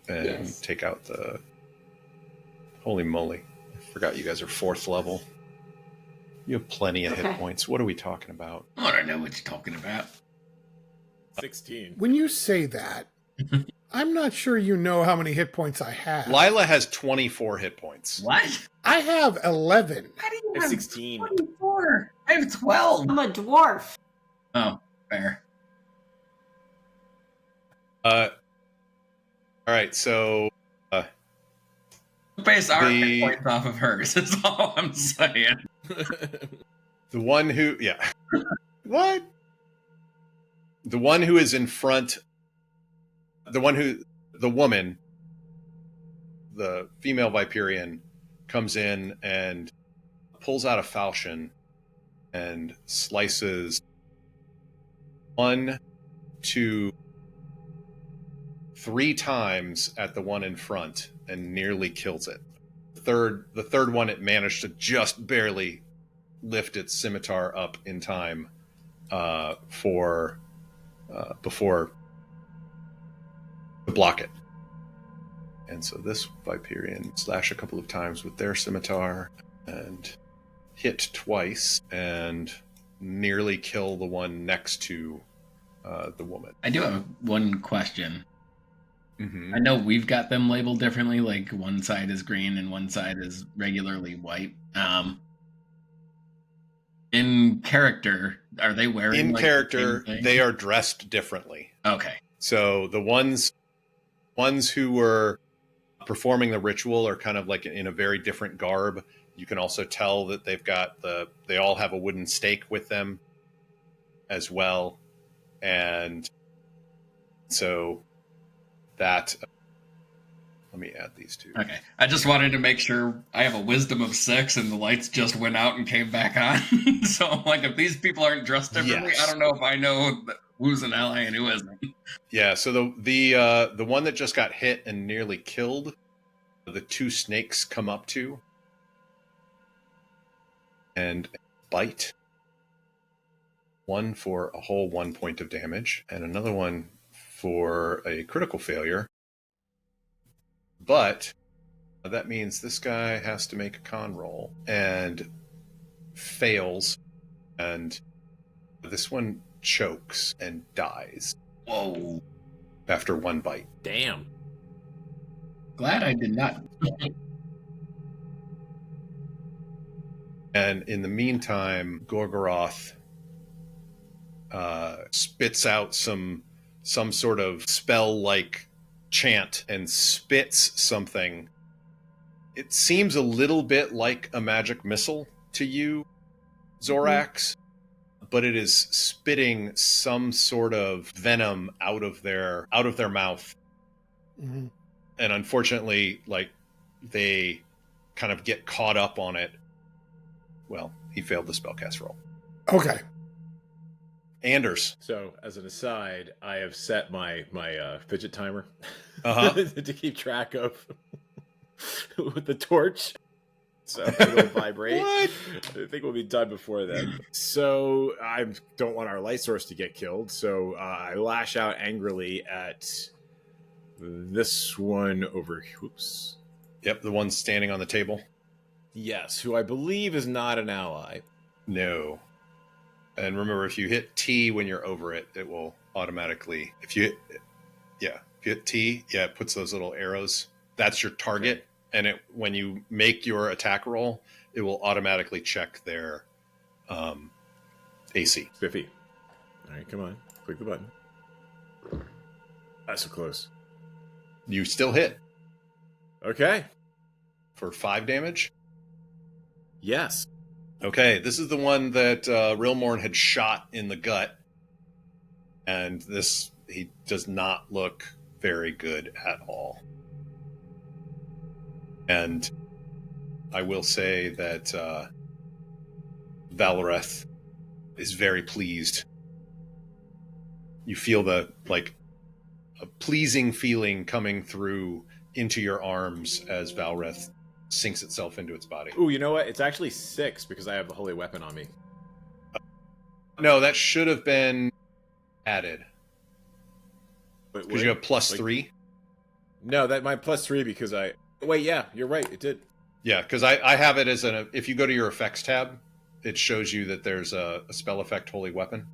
A: and
G: Yes.
A: take out the... Holy moly. I forgot you guys are 4th level. You have plenty of hit
G: Okay.
A: points. What are we talking about?
E: I don't know what you're talking about.
H: 16.
B: When you say that, I'm not sure you know how many hit points I have.
A: Lila has 24 hit points.
E: What?
B: I have 11.
E: How do you
H: I have
E: have
H: 16.
E: 24? I have 12.
G: I'm a dwarf.
E: Oh, fair.
A: All right, so
E: Base our
A: The-
E: hit points off of hers, is all I'm saying.
A: the one who... Yeah. What? The one who is in front... The woman, the female Viperian, comes in and pulls out a falchion and slices 1, 2, 3 times at the one in front and nearly kills it. The third one, it managed to just barely lift its scimitar up in time before to block it. And so this Viperian slash a couple of times with their scimitar and hit twice and nearly kill the one next to the woman.
E: I do have one question.
A: Mm-hmm.
E: I know we've got them labeled differently, like one side is green and one side is regularly white. In character, are they wearing
A: In
E: like,
A: character,
E: the same thing?
A: they are dressed differently.
E: Okay.
A: So the ones who were performing the ritual are kind of like in a very different garb. You can also tell that they all have a wooden stake with them as well. And so that, let me add these two.
E: Okay. I just wanted to make sure. I have a wisdom of 6 and the lights just went out and came back on. So I'm like, if these people aren't dressed differently,
A: Yes.
E: I don't know if I know who's an ally and who isn't.
A: Yeah, so the one that just got hit and nearly killed, the two snakes come up to and bite. One for a whole 1 point of damage, and another one for a critical failure. But that means this guy has to make a con roll and fails, and this one chokes and dies.
E: Whoa.
A: After one bite.
H: Damn.
E: Glad I did not.
A: And in the meantime, Gorgoroth spits out some sort of spell-like chant and spits something. It seems a little bit like a magic missile to you, Zorax, but it is spitting some sort of venom out of their mouth.
B: Mm-hmm.
A: And unfortunately, like, they kind of get caught up on it. Well, he failed the spellcast roll.
B: Okay.
A: Anders.
H: So, as an aside, I have set my fidget timer to keep track of with the torch. So it'll vibrate.
A: What?
H: I think we'll be done before then. So I don't want our light source to get killed. So I lash out angrily at this one over here. Oops.
A: Yep, the one standing on the table.
H: Yes, who I believe is not an ally.
A: No. And remember, if you hit T when you're over it, it will automatically. If you hit T, it puts those little arrows. That's your target, and when you make your attack roll, it will automatically check their AC.
H: Spiffy. All right, come on, click the button. That's so close.
A: You still hit
H: Okay.
A: for 5 damage.
H: Yes.
A: Okay, this is the one that Rilmorn had shot in the gut, and he does not look very good at all. And I will say that Valoreth is very pleased. You feel a pleasing feeling coming through into your arms as Valoreth sinks itself into its body.
H: Ooh, you know what? It's actually 6 because I have the holy weapon on me.
A: No, that should have been added. Because you have plus
H: Like-
A: 3.
H: No, that my plus 3 because I. Wait, yeah, you're right. It did.
A: Yeah, because I have it as if you go to your effects tab, it shows you that there's a spell effect holy weapon.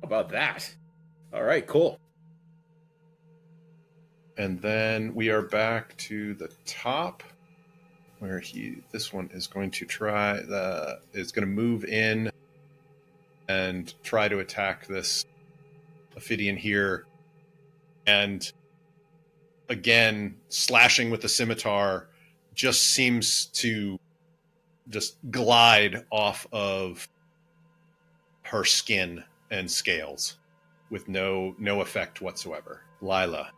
H: How about that? All right, cool.
A: And then we are back to the top, where this one is going to is going to move in and try to attack this Ophidian here. And again, slashing with the scimitar just seems to just glide off of her skin and scales with no effect whatsoever. Lila.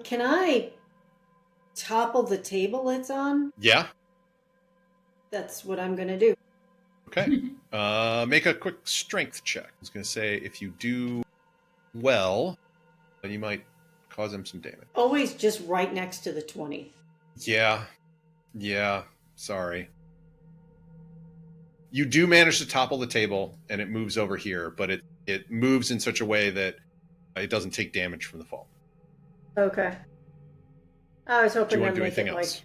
D: Can I topple the table it's on?
A: Yeah?
D: That's what I'm going to do.
A: Okay. Make a quick strength check. I was going to say, if you do well, then you might cause him some damage.
D: Always just right next to the 20.
A: Yeah. Sorry. You do manage to topple the table, and it moves over here, but it moves in such a way that it doesn't take damage from the fall.
D: Okay. I was
A: Do
D: hoping
A: you
D: to
A: want to do
D: make
A: anything
D: it
A: else?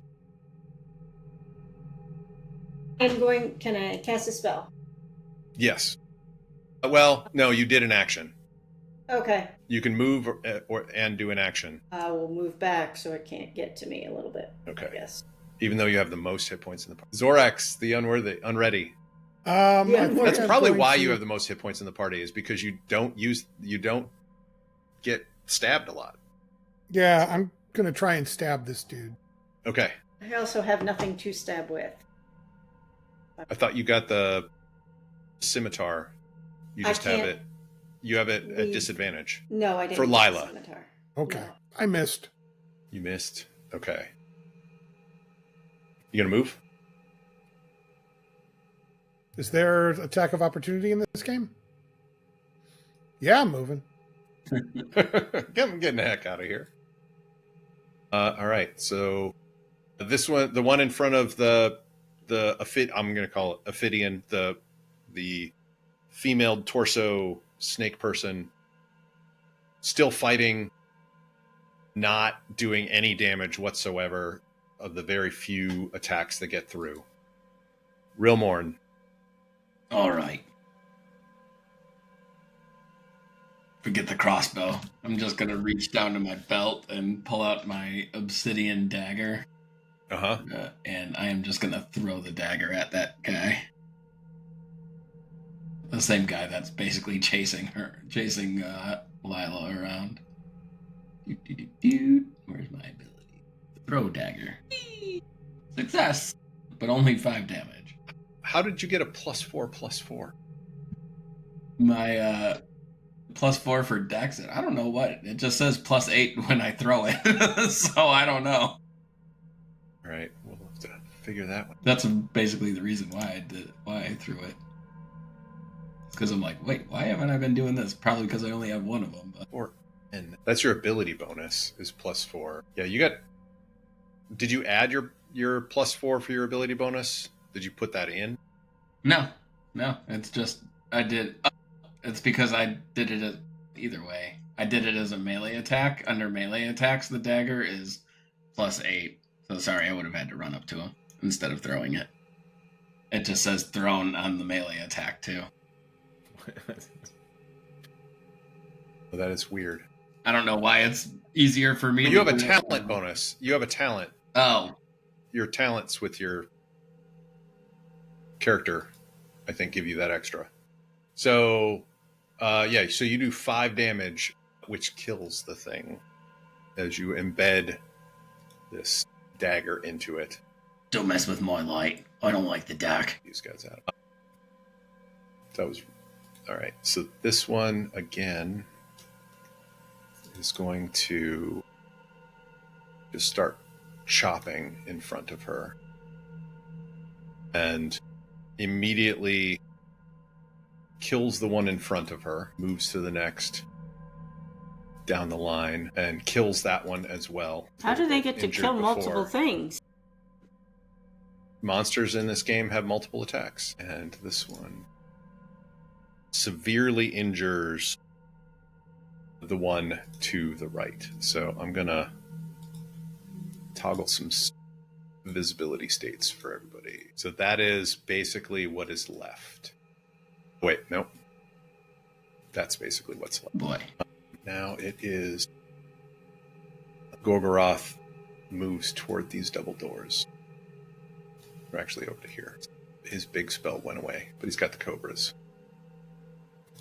D: like. Can I cast a spell?
A: Yes. Well, no, you did an action.
D: Okay.
A: You can move and do an action.
D: I will move back so it can't get to me a little bit.
A: Okay.
D: Yes.
A: Even though you have the most hit points in the party. Zorax, the unready.
B: I think
A: That's
B: I'm
A: probably
B: going
A: why
B: to-
A: you have the most hit points in the party, is because you don't get stabbed a lot.
B: Yeah, I'm going to try and stab this dude.
A: Okay.
D: I also have nothing to stab with.
A: I thought you got the scimitar. You
D: I
A: just have
D: can't
A: it. You have it at
D: leave-
A: disadvantage.
D: No, I didn't.
A: For
D: get the
A: Lila.
D: scimitar.
B: Okay.
D: No.
B: I missed.
A: You missed. Okay. You gonna move?
B: Is there attack of opportunity in this game? Yeah, I'm moving.
A: I'm getting the heck out of here. All right. So this one, the one in front of the I'm going to call it Ophidian, the female torso snake person, still fighting, not doing any damage whatsoever of the very few attacks that get through. Rilmorn.
E: All right. Forget the crossbow. I'm just gonna reach down to my belt and pull out my obsidian dagger,
A: Uh-huh.
E: and I am just gonna throw the dagger at that guy. The same guy that's basically chasing Lila around. Where's my ability? Throw dagger. Success, but only 5 damage.
A: How did you get a +4/+4?
E: My +4 for Dex. I don't know what it just says. +8 when I throw it, so I don't know.
A: All right, we'll have to figure that one.
E: That's basically the reason why I threw it. It's because I'm like, wait, why haven't I been doing this? Probably because I only have one of them. But...
A: And that's your ability bonus is +4. Yeah, you got. Did you add your +4 for your ability bonus? Did you put that in?
E: No. It's just I did. It's because I did it either way. I did it as a melee attack. Under melee attacks, the dagger is +8. So sorry, I would have had to run up to him instead of throwing it. It just says thrown on the melee attack too.
A: Well, that is weird.
E: I don't know why it's easier for me.
A: But
E: to
A: you have a
E: do it.
A: talent bonus. You have a talent.
E: Oh,
A: Your talents with your character, I think, give you that extra. So, yeah, so you do 5 damage, which kills the thing as you embed this dagger into it.
E: don't mess with my light. I don't like the dark.
A: These guys out. That was all right. So this one again is going to just start chopping in front of her, and immediately kills the one in front of her, moves to the next down the line, and kills that one as well.
G: How do they get to
A: Injured
G: kill
A: before.
G: multiple things?
A: Monsters in this game have multiple attacks, and this one severely injures the one to the right. So I'm gonna toggle some visibility states for everybody. So that is basically what is left. Wait, no. That's basically what's left.
E: Boy.
A: Now it is Gorgoroth moves toward these double doors. We're actually over to here. His big spell went away, but he's got the cobras.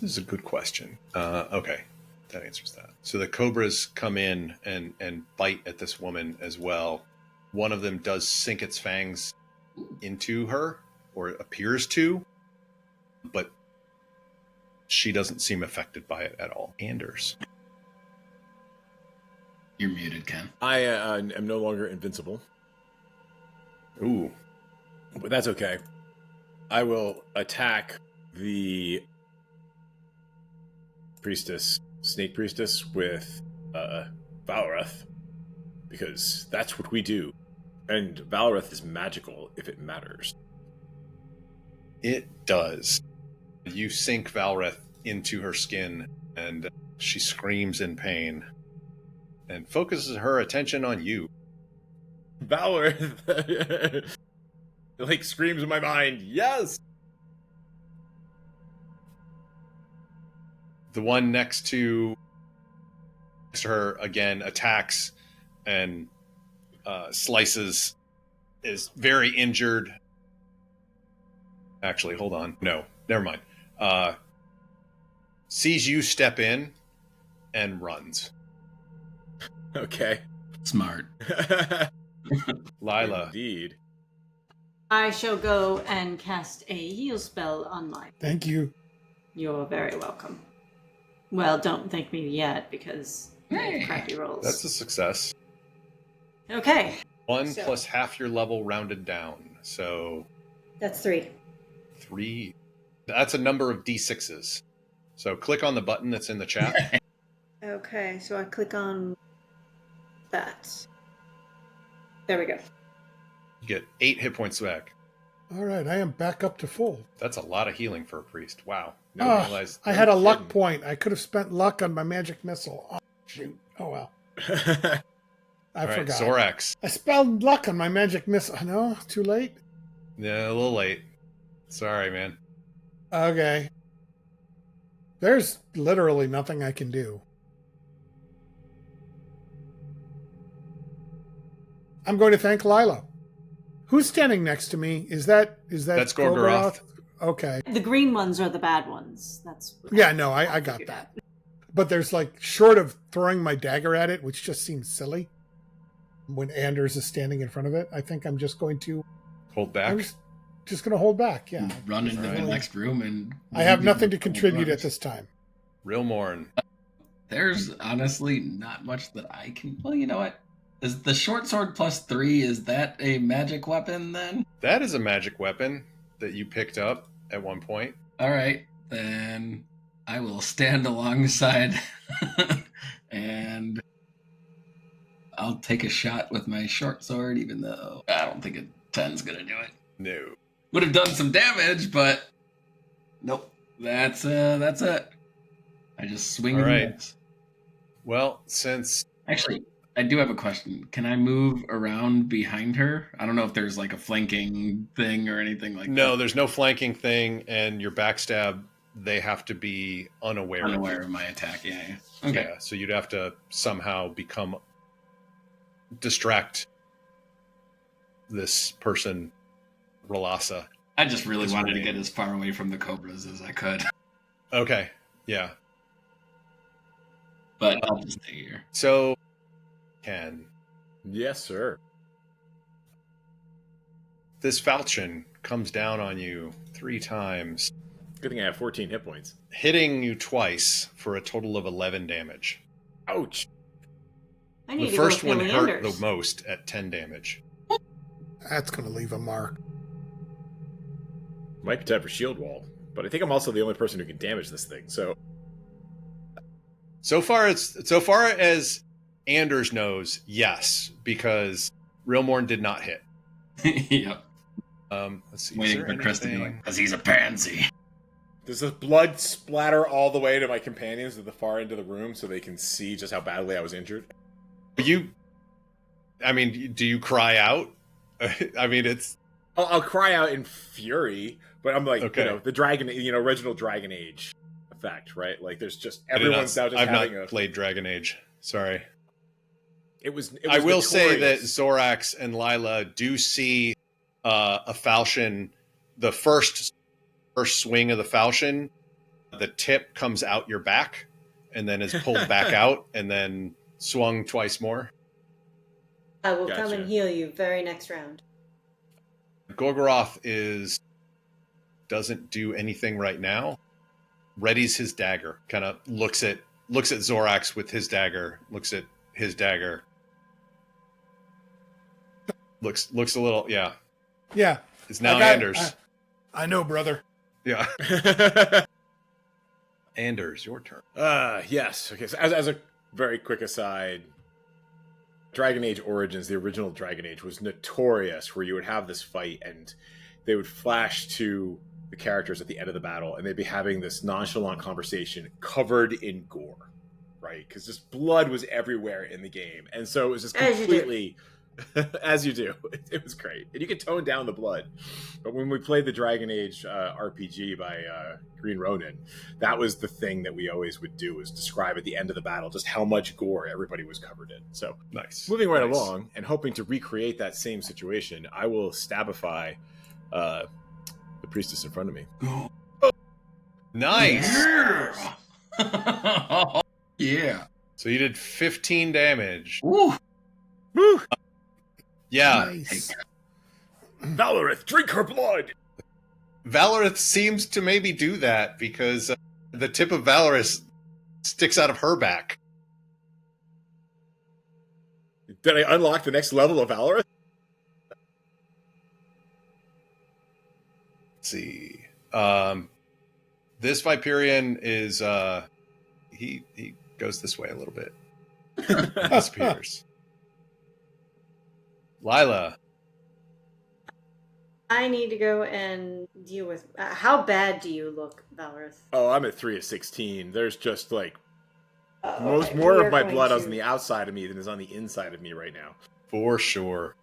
A: This is a good question. Okay, that answers that. So the cobras come in and bite at this woman as well. One of them does sink its fangs into her, or appears to, but she doesn't seem affected by it at all. Anders.
E: You're muted, Ken.
H: I am no longer invincible,
A: Ooh.
H: but that's okay. I will attack the snake priestess with Valoreth, because that's what we do. And Valoreth is magical if it matters.
A: It does. You sink Valreth into her skin, and she screams in pain and focuses her attention on you.
H: Valor like screams in my mind, yes!
A: The one next to her again attacks and slices, is very injured. Actually, hold on. No, never mind. Sees you step in and runs.
H: Okay.
E: Smart.
A: Lila.
H: Indeed.
G: I shall go and cast a heal spell on my.
B: Thank you.
G: You're very welcome. Well, don't thank me yet because I
E: Hey.
G: have crappy rolls.
A: That's a success.
G: Okay.
A: 1
D: So-
A: plus half your level rounded down. So
D: That's 3.
A: 3. That's a number of D6s. So click on the button that's in the chat.
D: Okay, so I click on that. There we go.
A: You get 8 hit points back.
B: All right, I am back up to full.
A: That's a lot of healing for a priest. Wow.
B: Ah,
A: Realized-
B: I had a luck
H: kidding.
B: point. I could have spent luck on my magic missile. Oh, shoot. Oh, well. I
A: All right,
B: forgot.
A: Zorax.
B: I spelled luck on my magic missile. No, too late?
A: Yeah, a little late. Sorry, man.
B: Okay. There's literally nothing I can do. I'm going to thank Lila. Who's standing next to me? Is that
A: That's Gorgoroth.
B: Okay.
G: The green ones are the bad ones. That's
B: Yeah, no, I got
G: figured
B: that.
G: out.
B: But there's like, short of throwing my dagger at it, which just seems silly, when Anders is standing in front of it, I think I'm just going to...
A: Hold back.
B: I'm just going to hold back, yeah.
E: Run into the
A: Right.
E: next room and...
B: I have nothing to contribute at this time.
A: Rilmorn.
E: There's honestly not much that I can... Well, you know what? Is the short sword +3, is that a magic weapon then?
A: That is a magic weapon that you picked up at one point.
E: Alright, then I will stand alongside and I'll take a shot with my short sword, even though I don't think a 10's gonna do it.
A: No.
E: Would have done some damage, but nope. That's it. I just swing.
A: All
E: and
A: right.
E: miss.
A: Well, since
E: Actually, I do have a question. Can I move around behind her? I don't know if there's like a flanking thing or anything like
A: no,
E: that.
A: there's no flanking thing, and your backstab, they have to be unaware.
E: Unaware of my attack. Yeah. Okay.
A: Yeah, so you'd have to somehow distract this person, Relasa.
E: I just really
A: It's
E: wanted to
A: really-
E: get as far away from the cobras as I could,
A: Okay, yeah.
E: but I'll just stay here.
A: So, Ken,
H: Yes, sir.
A: this falchion comes down on you 3 times,
H: Good thing I have 14 hit points.
A: hitting you twice for a total of 11 damage.
H: Ouch.
G: I need
A: The
G: to
A: first
G: go
A: one
G: kill
A: hurt
G: Anders.
A: the most at 10 damage.
B: That's going to leave a mark.
H: Might be time for shield wall, but I think I'm also the only person who can damage this thing. So
A: So far as Anders knows, yes, because Rilmorn did not hit.
E: Yep.
A: Let's see. is
E: Waiting
A: there
E: for Chris to be
A: anything-
E: like, because he's a pansy.
H: does the blood splatter all the way to my companions at the far end of the room so they can see just how badly I was injured?
A: I mean, do you cry out? I mean, it's
H: I'll cry out in fury, but I'm like,
A: Okay.
H: the dragon, original Dragon Age effect, right? Like, there's just
A: I did not-
H: everyone's now just
A: I've
H: having
A: not
H: a.
A: played Dragon Age. Sorry.
H: It was
A: I will say that
H: notorious.
A: Zorax and Lila do see a falchion. The first swing of the falchion, the tip comes out your back and then is pulled back out and then swung twice more.
D: I will come
H: Gotcha.
D: and heal you very next round.
A: Gorgoroth doesn't do anything right now. Readies his dagger. Kind of looks at Zorax with his dagger. Looks at his dagger. Looks a little, yeah.
B: Yeah.
A: It's now
B: I got-
A: Anders.
B: I know, brother.
A: Yeah. Anders, your turn.
H: Yes. Okay. So as a very quick aside, Dragon Age Origins, the original Dragon Age, was notorious where you would have this fight and they would flash to the characters at the end of the battle and they'd be having this nonchalant conversation covered in gore, right? Because just blood was everywhere in the game. And so it was just
D: As you do.
H: completely As you do. It was great. And you can tone down the blood. But when we played the Dragon Age RPG by Green Ronin, that was the thing that we always would do, was describe at the end of the battle just how much gore everybody was covered in. So
A: Nice.
H: moving right
A: Nice.
H: along and hoping to recreate that same situation, I will stabify the priestess in front of me.
A: Nice.
E: Yeah. Yeah.
A: So you did 15 damage.
E: Ooh.
H: Woo!
A: Yeah.
B: Nice.
H: Valorith, drink her blood!
A: Valorith seems to maybe do that because the tip of Valorith sticks out of her back.
H: Did I unlock the next level of Valorith?
A: Let's see. This Viperian is he goes this way a little bit. Disappears. Lila.
D: I need to go and deal with. How bad do you look, Valorith?
H: Oh, I'm at 3 of 16. There's just like
D: Okay,
H: more
D: we
H: of
D: are
H: my
D: going
H: blood
D: to-
H: is on the outside of me than is on the inside of me right now.
A: For sure.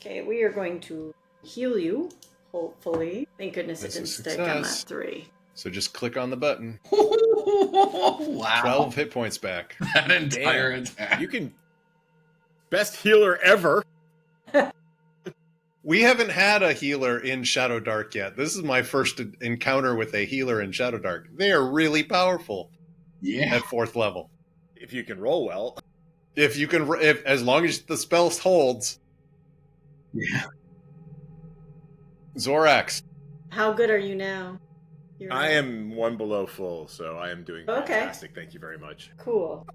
D: Okay, we are going to heal you. Hopefully, thank goodness
A: That's
D: it
A: a
D: didn't stick. I'm at
A: success.
D: 3.
A: So just click on the button.
E: Wow.
A: 12 hit points back.
E: That entire
H: Damn.
E: attack.
H: You can best healer ever.
A: We haven't had a healer in Shadowdark yet. This is my first encounter with a healer in Shadowdark. They are really powerful
E: Yeah.
A: at 4th level.
H: If you can roll well.
A: If you can, as long as the spell holds.
E: Yeah.
A: Zorax.
D: How good are you now? You're
H: I am 1 below full, so I am doing
D: Okay.
H: fantastic. Thank you very much.
D: cool.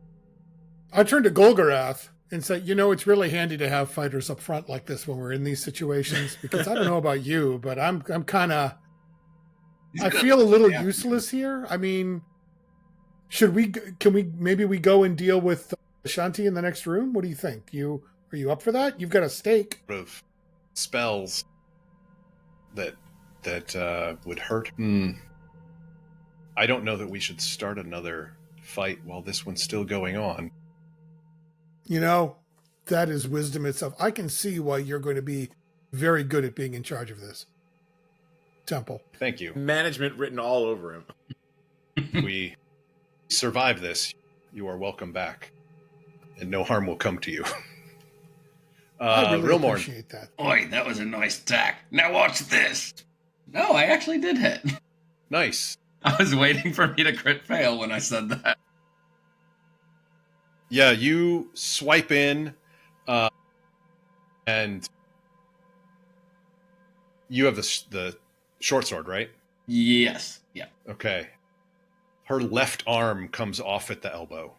B: I turned to Gorgoroth and said, you know, it's really handy to have fighters up front like this when we're in these situations, because I don't know about you, but I'm kind of, I feel a little useless here. I mean, maybe we go and deal with Shanti in the next room? What do you think? Are you up for that? You've got a stake.
A: Of spells that would hurt. I don't know that we should start another fight while this one's still going on.
B: You know, that is wisdom itself. I can see why you're going to be very good at being in charge of this temple.
A: Thank you.
H: Management written all over him.
A: We survive this. You are welcome back, and no harm will come to you.
B: I really
A: Rilmorn.
B: appreciate that.
E: Oi, that was a nice attack. Now watch this. No, I actually did hit.
A: Nice.
E: I was waiting for me to crit fail when I said that.
A: Yeah, you swipe in, and you have the short sword, right?
E: Yes. Yeah.
A: Okay. Her left arm comes off at the elbow,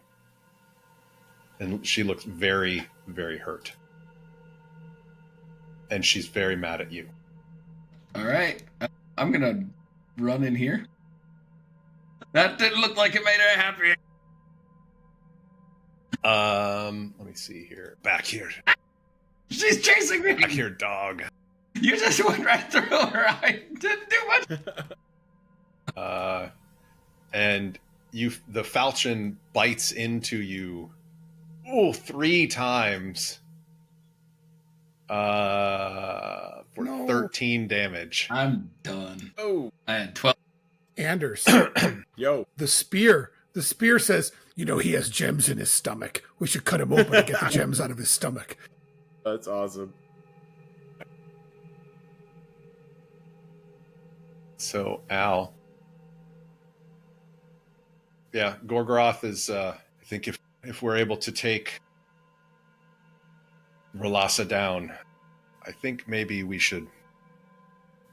A: and she looks very, very hurt. And she's very mad at you.
E: All right. I'm going to run in here. That didn't look like it made her happy.
A: Let me see here. Back here.
E: She's chasing me.
A: Back here, dog.
E: You just went right through her. I didn't do much.
A: And the falchion bites into you 3 times for 13 damage.
E: I'm done.
H: Oh,
E: I had 12.
B: Anders,
H: yo.
B: the spear says, you know, he has gems in his stomach. We should cut him open and get the gems out of his stomach.
H: That's awesome.
A: So, Al. Yeah, Gorgoroth is, I think if we're able to take Relasa down, I think maybe we should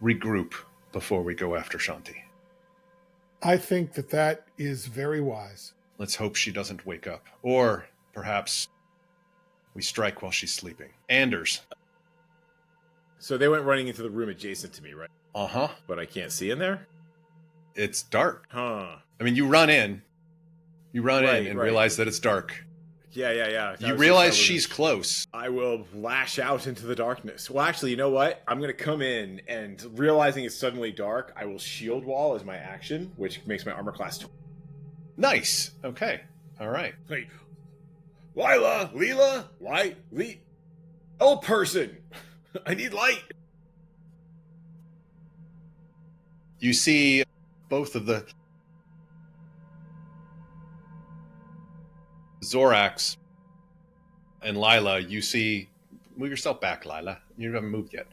A: regroup before we go after Shanti.
B: I think that is very wise.
A: Let's hope she doesn't wake up. Or perhaps we strike while she's sleeping. Anders.
H: So they went running into the room adjacent to me, right?
A: Uh-huh.
H: But I can't see in there?
A: It's dark.
H: Huh.
A: I mean, you run in. You run
H: Right,
A: in and
H: right.
A: realize that it's dark.
H: Yeah.
A: You realize she's close.
H: I will lash out into the darkness. Well, actually, you know what? I'm going to come in, and realizing it's suddenly dark, I will shield wall as my action, which makes my armor class 20.
A: Nice. Okay. All right.
H: Hey, Lila, Old person! I need light!
A: You see both of the Zorax and Lila. You see, move yourself back, Lila. You haven't moved yet.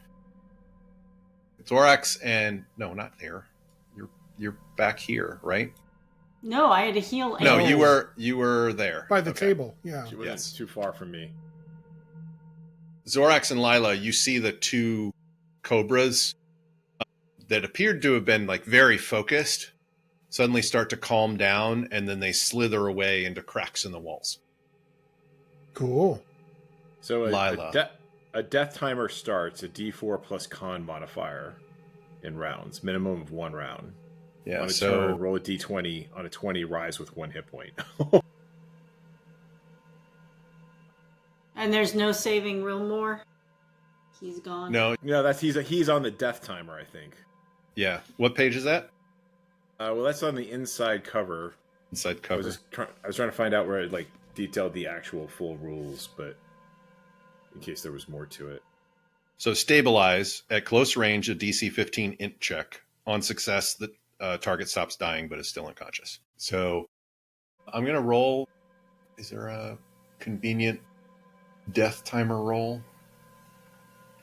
A: Zorax and no, not there. You're back here, right?
G: No, I had to heal.
A: No,
G: Aang.
A: you were there
B: By the
A: Okay.
B: table, yeah.
H: She wasn't
A: Yes.
H: too far from me.
A: Zorax and Lila, you see the two cobras that appeared to have been like very focused suddenly start to calm down, and then they slither away into cracks in the walls.
B: Cool.
H: So
A: Lila.
H: a death timer starts a D4 plus con modifier in rounds, minimum of 1 round.
A: Yeah,
H: On a
A: so
H: turn, roll a D20. On a 20, rise with 1 hit point.
G: And there's no saving Rilmorn. He's gone.
A: no,
H: No, he's on the death timer, I think.
A: yeah. What page is that?
H: Well, that's on the inside cover.
A: Inside
H: I
A: cover.
H: was trying to find out where it like detailed the actual full rules, but in case there was more to it.
A: So stabilize at close range, a DC 15 int check. On success, the target stops dying but is still unconscious. So I'm going to roll. Is there a convenient death timer roll?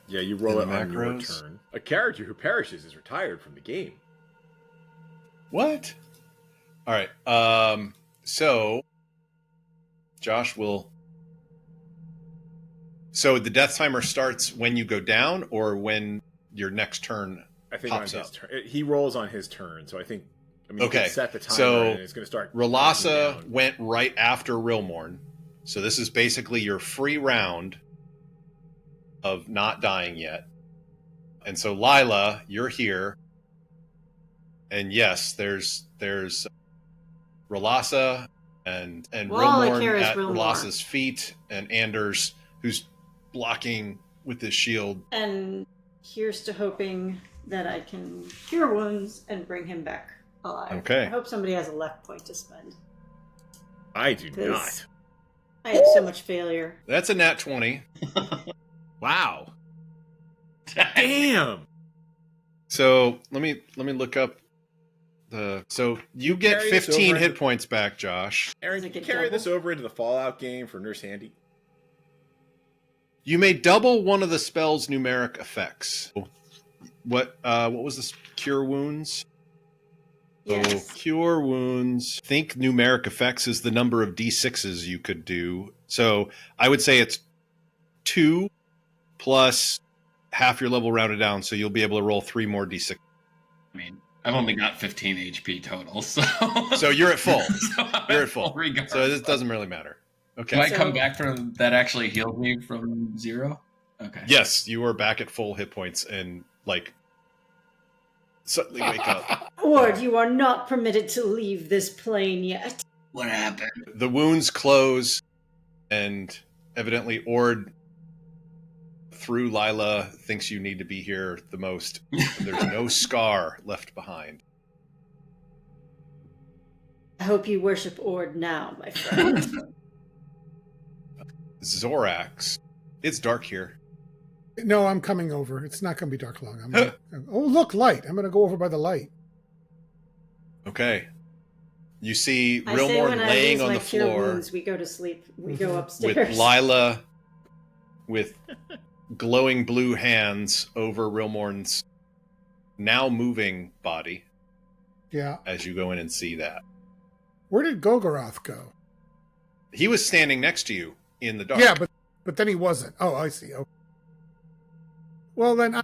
H: Yeah, you roll it
A: In the
H: on your
A: macros?
H: turn. A character who perishes is retired from the game.
A: What? All right. So Josh will. So the death timer starts when you go down or when your next turn
H: I think on
A: pops
H: his
A: up.
H: turn. He rolls on his turn, so I think. I mean, you
A: Okay,
H: can set the timer,
A: so
H: and it's going to start. counting
A: Relasa
H: down.
A: went right after Rilmorn. So this is basically your free round of not dying yet. And so Lila, you're here. And yes, there's Relasa and
G: Well, all I
A: Rilmorn
G: care is
A: at
G: Rilmorn.
A: Relasa's feet, and Anders who's blocking with his shield.
G: And here's to hoping that I can cure wounds and bring him back alive.
A: Okay.
G: I hope somebody has a left point to spend.
H: I do
G: 'Cause
H: not.
G: I had so much failure.
A: That's a nat 20.
H: Wow. Damn.
A: So let me look up the. So you get
H: Carry this
A: 15
H: over
A: hit
H: into-
A: points back, Josh.
H: Aaron,
G: Does it
H: can you
G: get
H: carry
G: double?
H: this over into the Fallout game for Nurse Handy?
A: You may double one of the spell's numeric effects. What was this? Cure wounds.
G: Yes.
A: So cure wounds. Think numeric effects is the number of d6s you could do. So I would say it's 2 plus half your level rounded down, so you'll be able to roll 3 more d6.
E: I mean, I've only got 15 HP total, so
A: So you're at full.
E: So I'm
A: You're at full.
E: regardless.
A: So this doesn't really matter. Okay.
E: Do I
G: So-
E: come back from that? Actually healed me from 0. Okay.
A: Yes, you are back at full hit points and like suddenly wake up.
G: Ord, you are not permitted to leave this plane yet.
E: What happened?
A: The wounds close, and evidently Ord, through Lila, thinks you need to be here the most. There's no scar left behind.
G: I hope you worship Ord now, my friend.
A: Zorax, it's dark here.
B: No, I'm coming over. It's not going to be dark long. Oh, look, light. I'm going to go over by the light.
A: Okay. You see
G: I say
A: Rilmorn
G: when I
A: laying
G: lose
A: on
G: my
A: the
G: cure
A: floor
G: wounds, we go to sleep. We go
B: Mhm.
G: upstairs.
A: with Lila with glowing blue hands over Rilmorn's now moving body
B: Yeah.
A: as you go in and see that.
B: Where did Gorgoroth go?
A: He was standing next to you in the dark.
B: Yeah, but then he wasn't. Oh, I see. Okay. Well, then,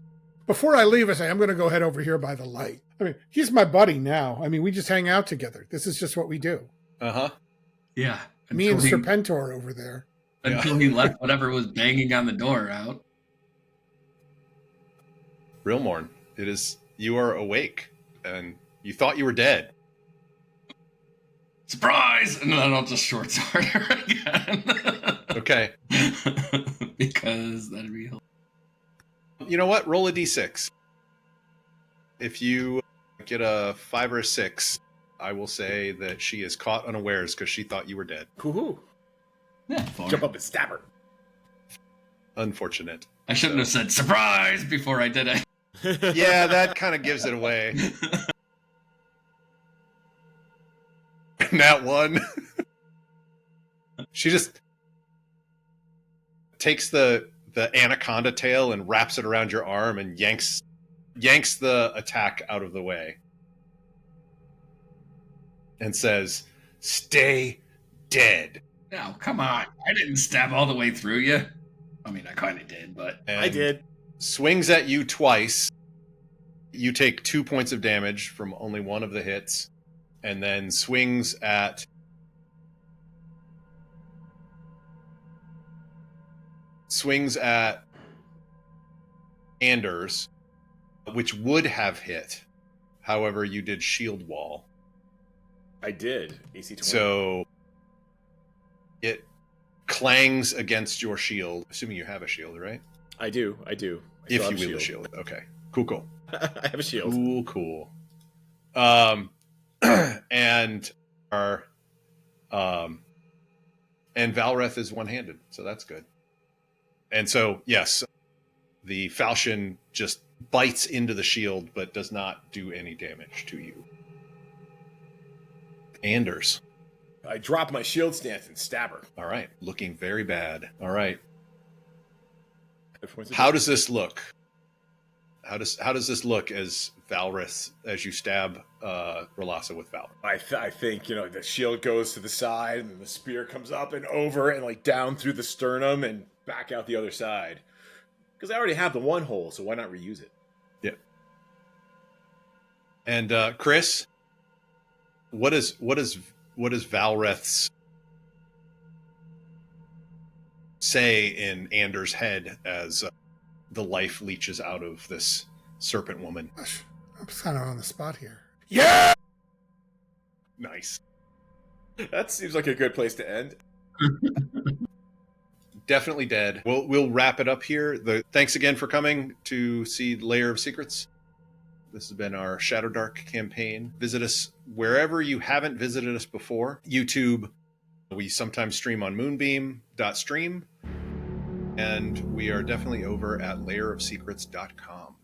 B: before I leave, I say I'm going to go head over here by the light. I mean, he's my buddy now. I mean, we just hang out together. This is just what we do.
A: Uh-huh.
E: Yeah.
B: Me and
E: Until he-
B: Serpentor over there.
E: Until he left whatever was banging on the door out.
A: Rilmorn, you are awake and you thought you were dead.
E: Surprise! And then I'll just short sword her again.
A: Okay.
E: Because that'd be hilarious.
A: You know what? Roll a d6. If you get a 5 or a 6, I will say that she is caught unawares because she thought you were dead.
H: Hoo-hoo.
E: Yeah, fine.
H: Jump up and stab her.
A: unfortunate.
E: I shouldn't have said surprise before I did it.
A: Yeah, that kind of gives it away. That one. She just takes the anaconda tail and wraps it around your arm and yanks the attack out of the way. And says, "Stay dead."
E: No, come on. I didn't stab all the way through you. I mean, I kind of did, but...
A: And
H: I did.
A: Swings at you twice. You take 2 points of damage from only one of the hits. And then swings at... Anders, which would have hit. However, you did shield wall.
H: I did. AC 20.
A: So it clangs against your shield, assuming you have a shield, right?
H: I do.
A: If
H: still
A: you
H: have
A: wield a shield. Okay. Cool.
H: I have a shield.
A: Cool. And our and Valreth is one-handed, so that's good. And so, yes, the falchion just bites into the shield, but does not do any damage to you. Anders.
H: I drop my shield stance and stab her.
A: All right. Looking very bad. All right.
H: How
A: How does this look? How does this look as Valrith, as you stab Rolasa with Valrith?
H: I think, the shield goes to the side and then the spear comes up and over and like down through the sternum and back out the other side. Because I already have the one hole, so why not reuse it?
A: Yeah. And Chris, what is Valreth's say in Anders' head as the life leeches out of this serpent woman?
B: Gosh, I'm kind of on the spot here.
A: Yeah. Nice.
H: That seems like a good place to end.
A: Definitely dead. We'll wrap it up here. Thanks again for coming to see Lair of Secrets. This has been our Shadowdark campaign. Visit us wherever you haven't visited us before. YouTube. We sometimes stream on moonbeam.stream. And we are definitely over at lairofsecrets.com.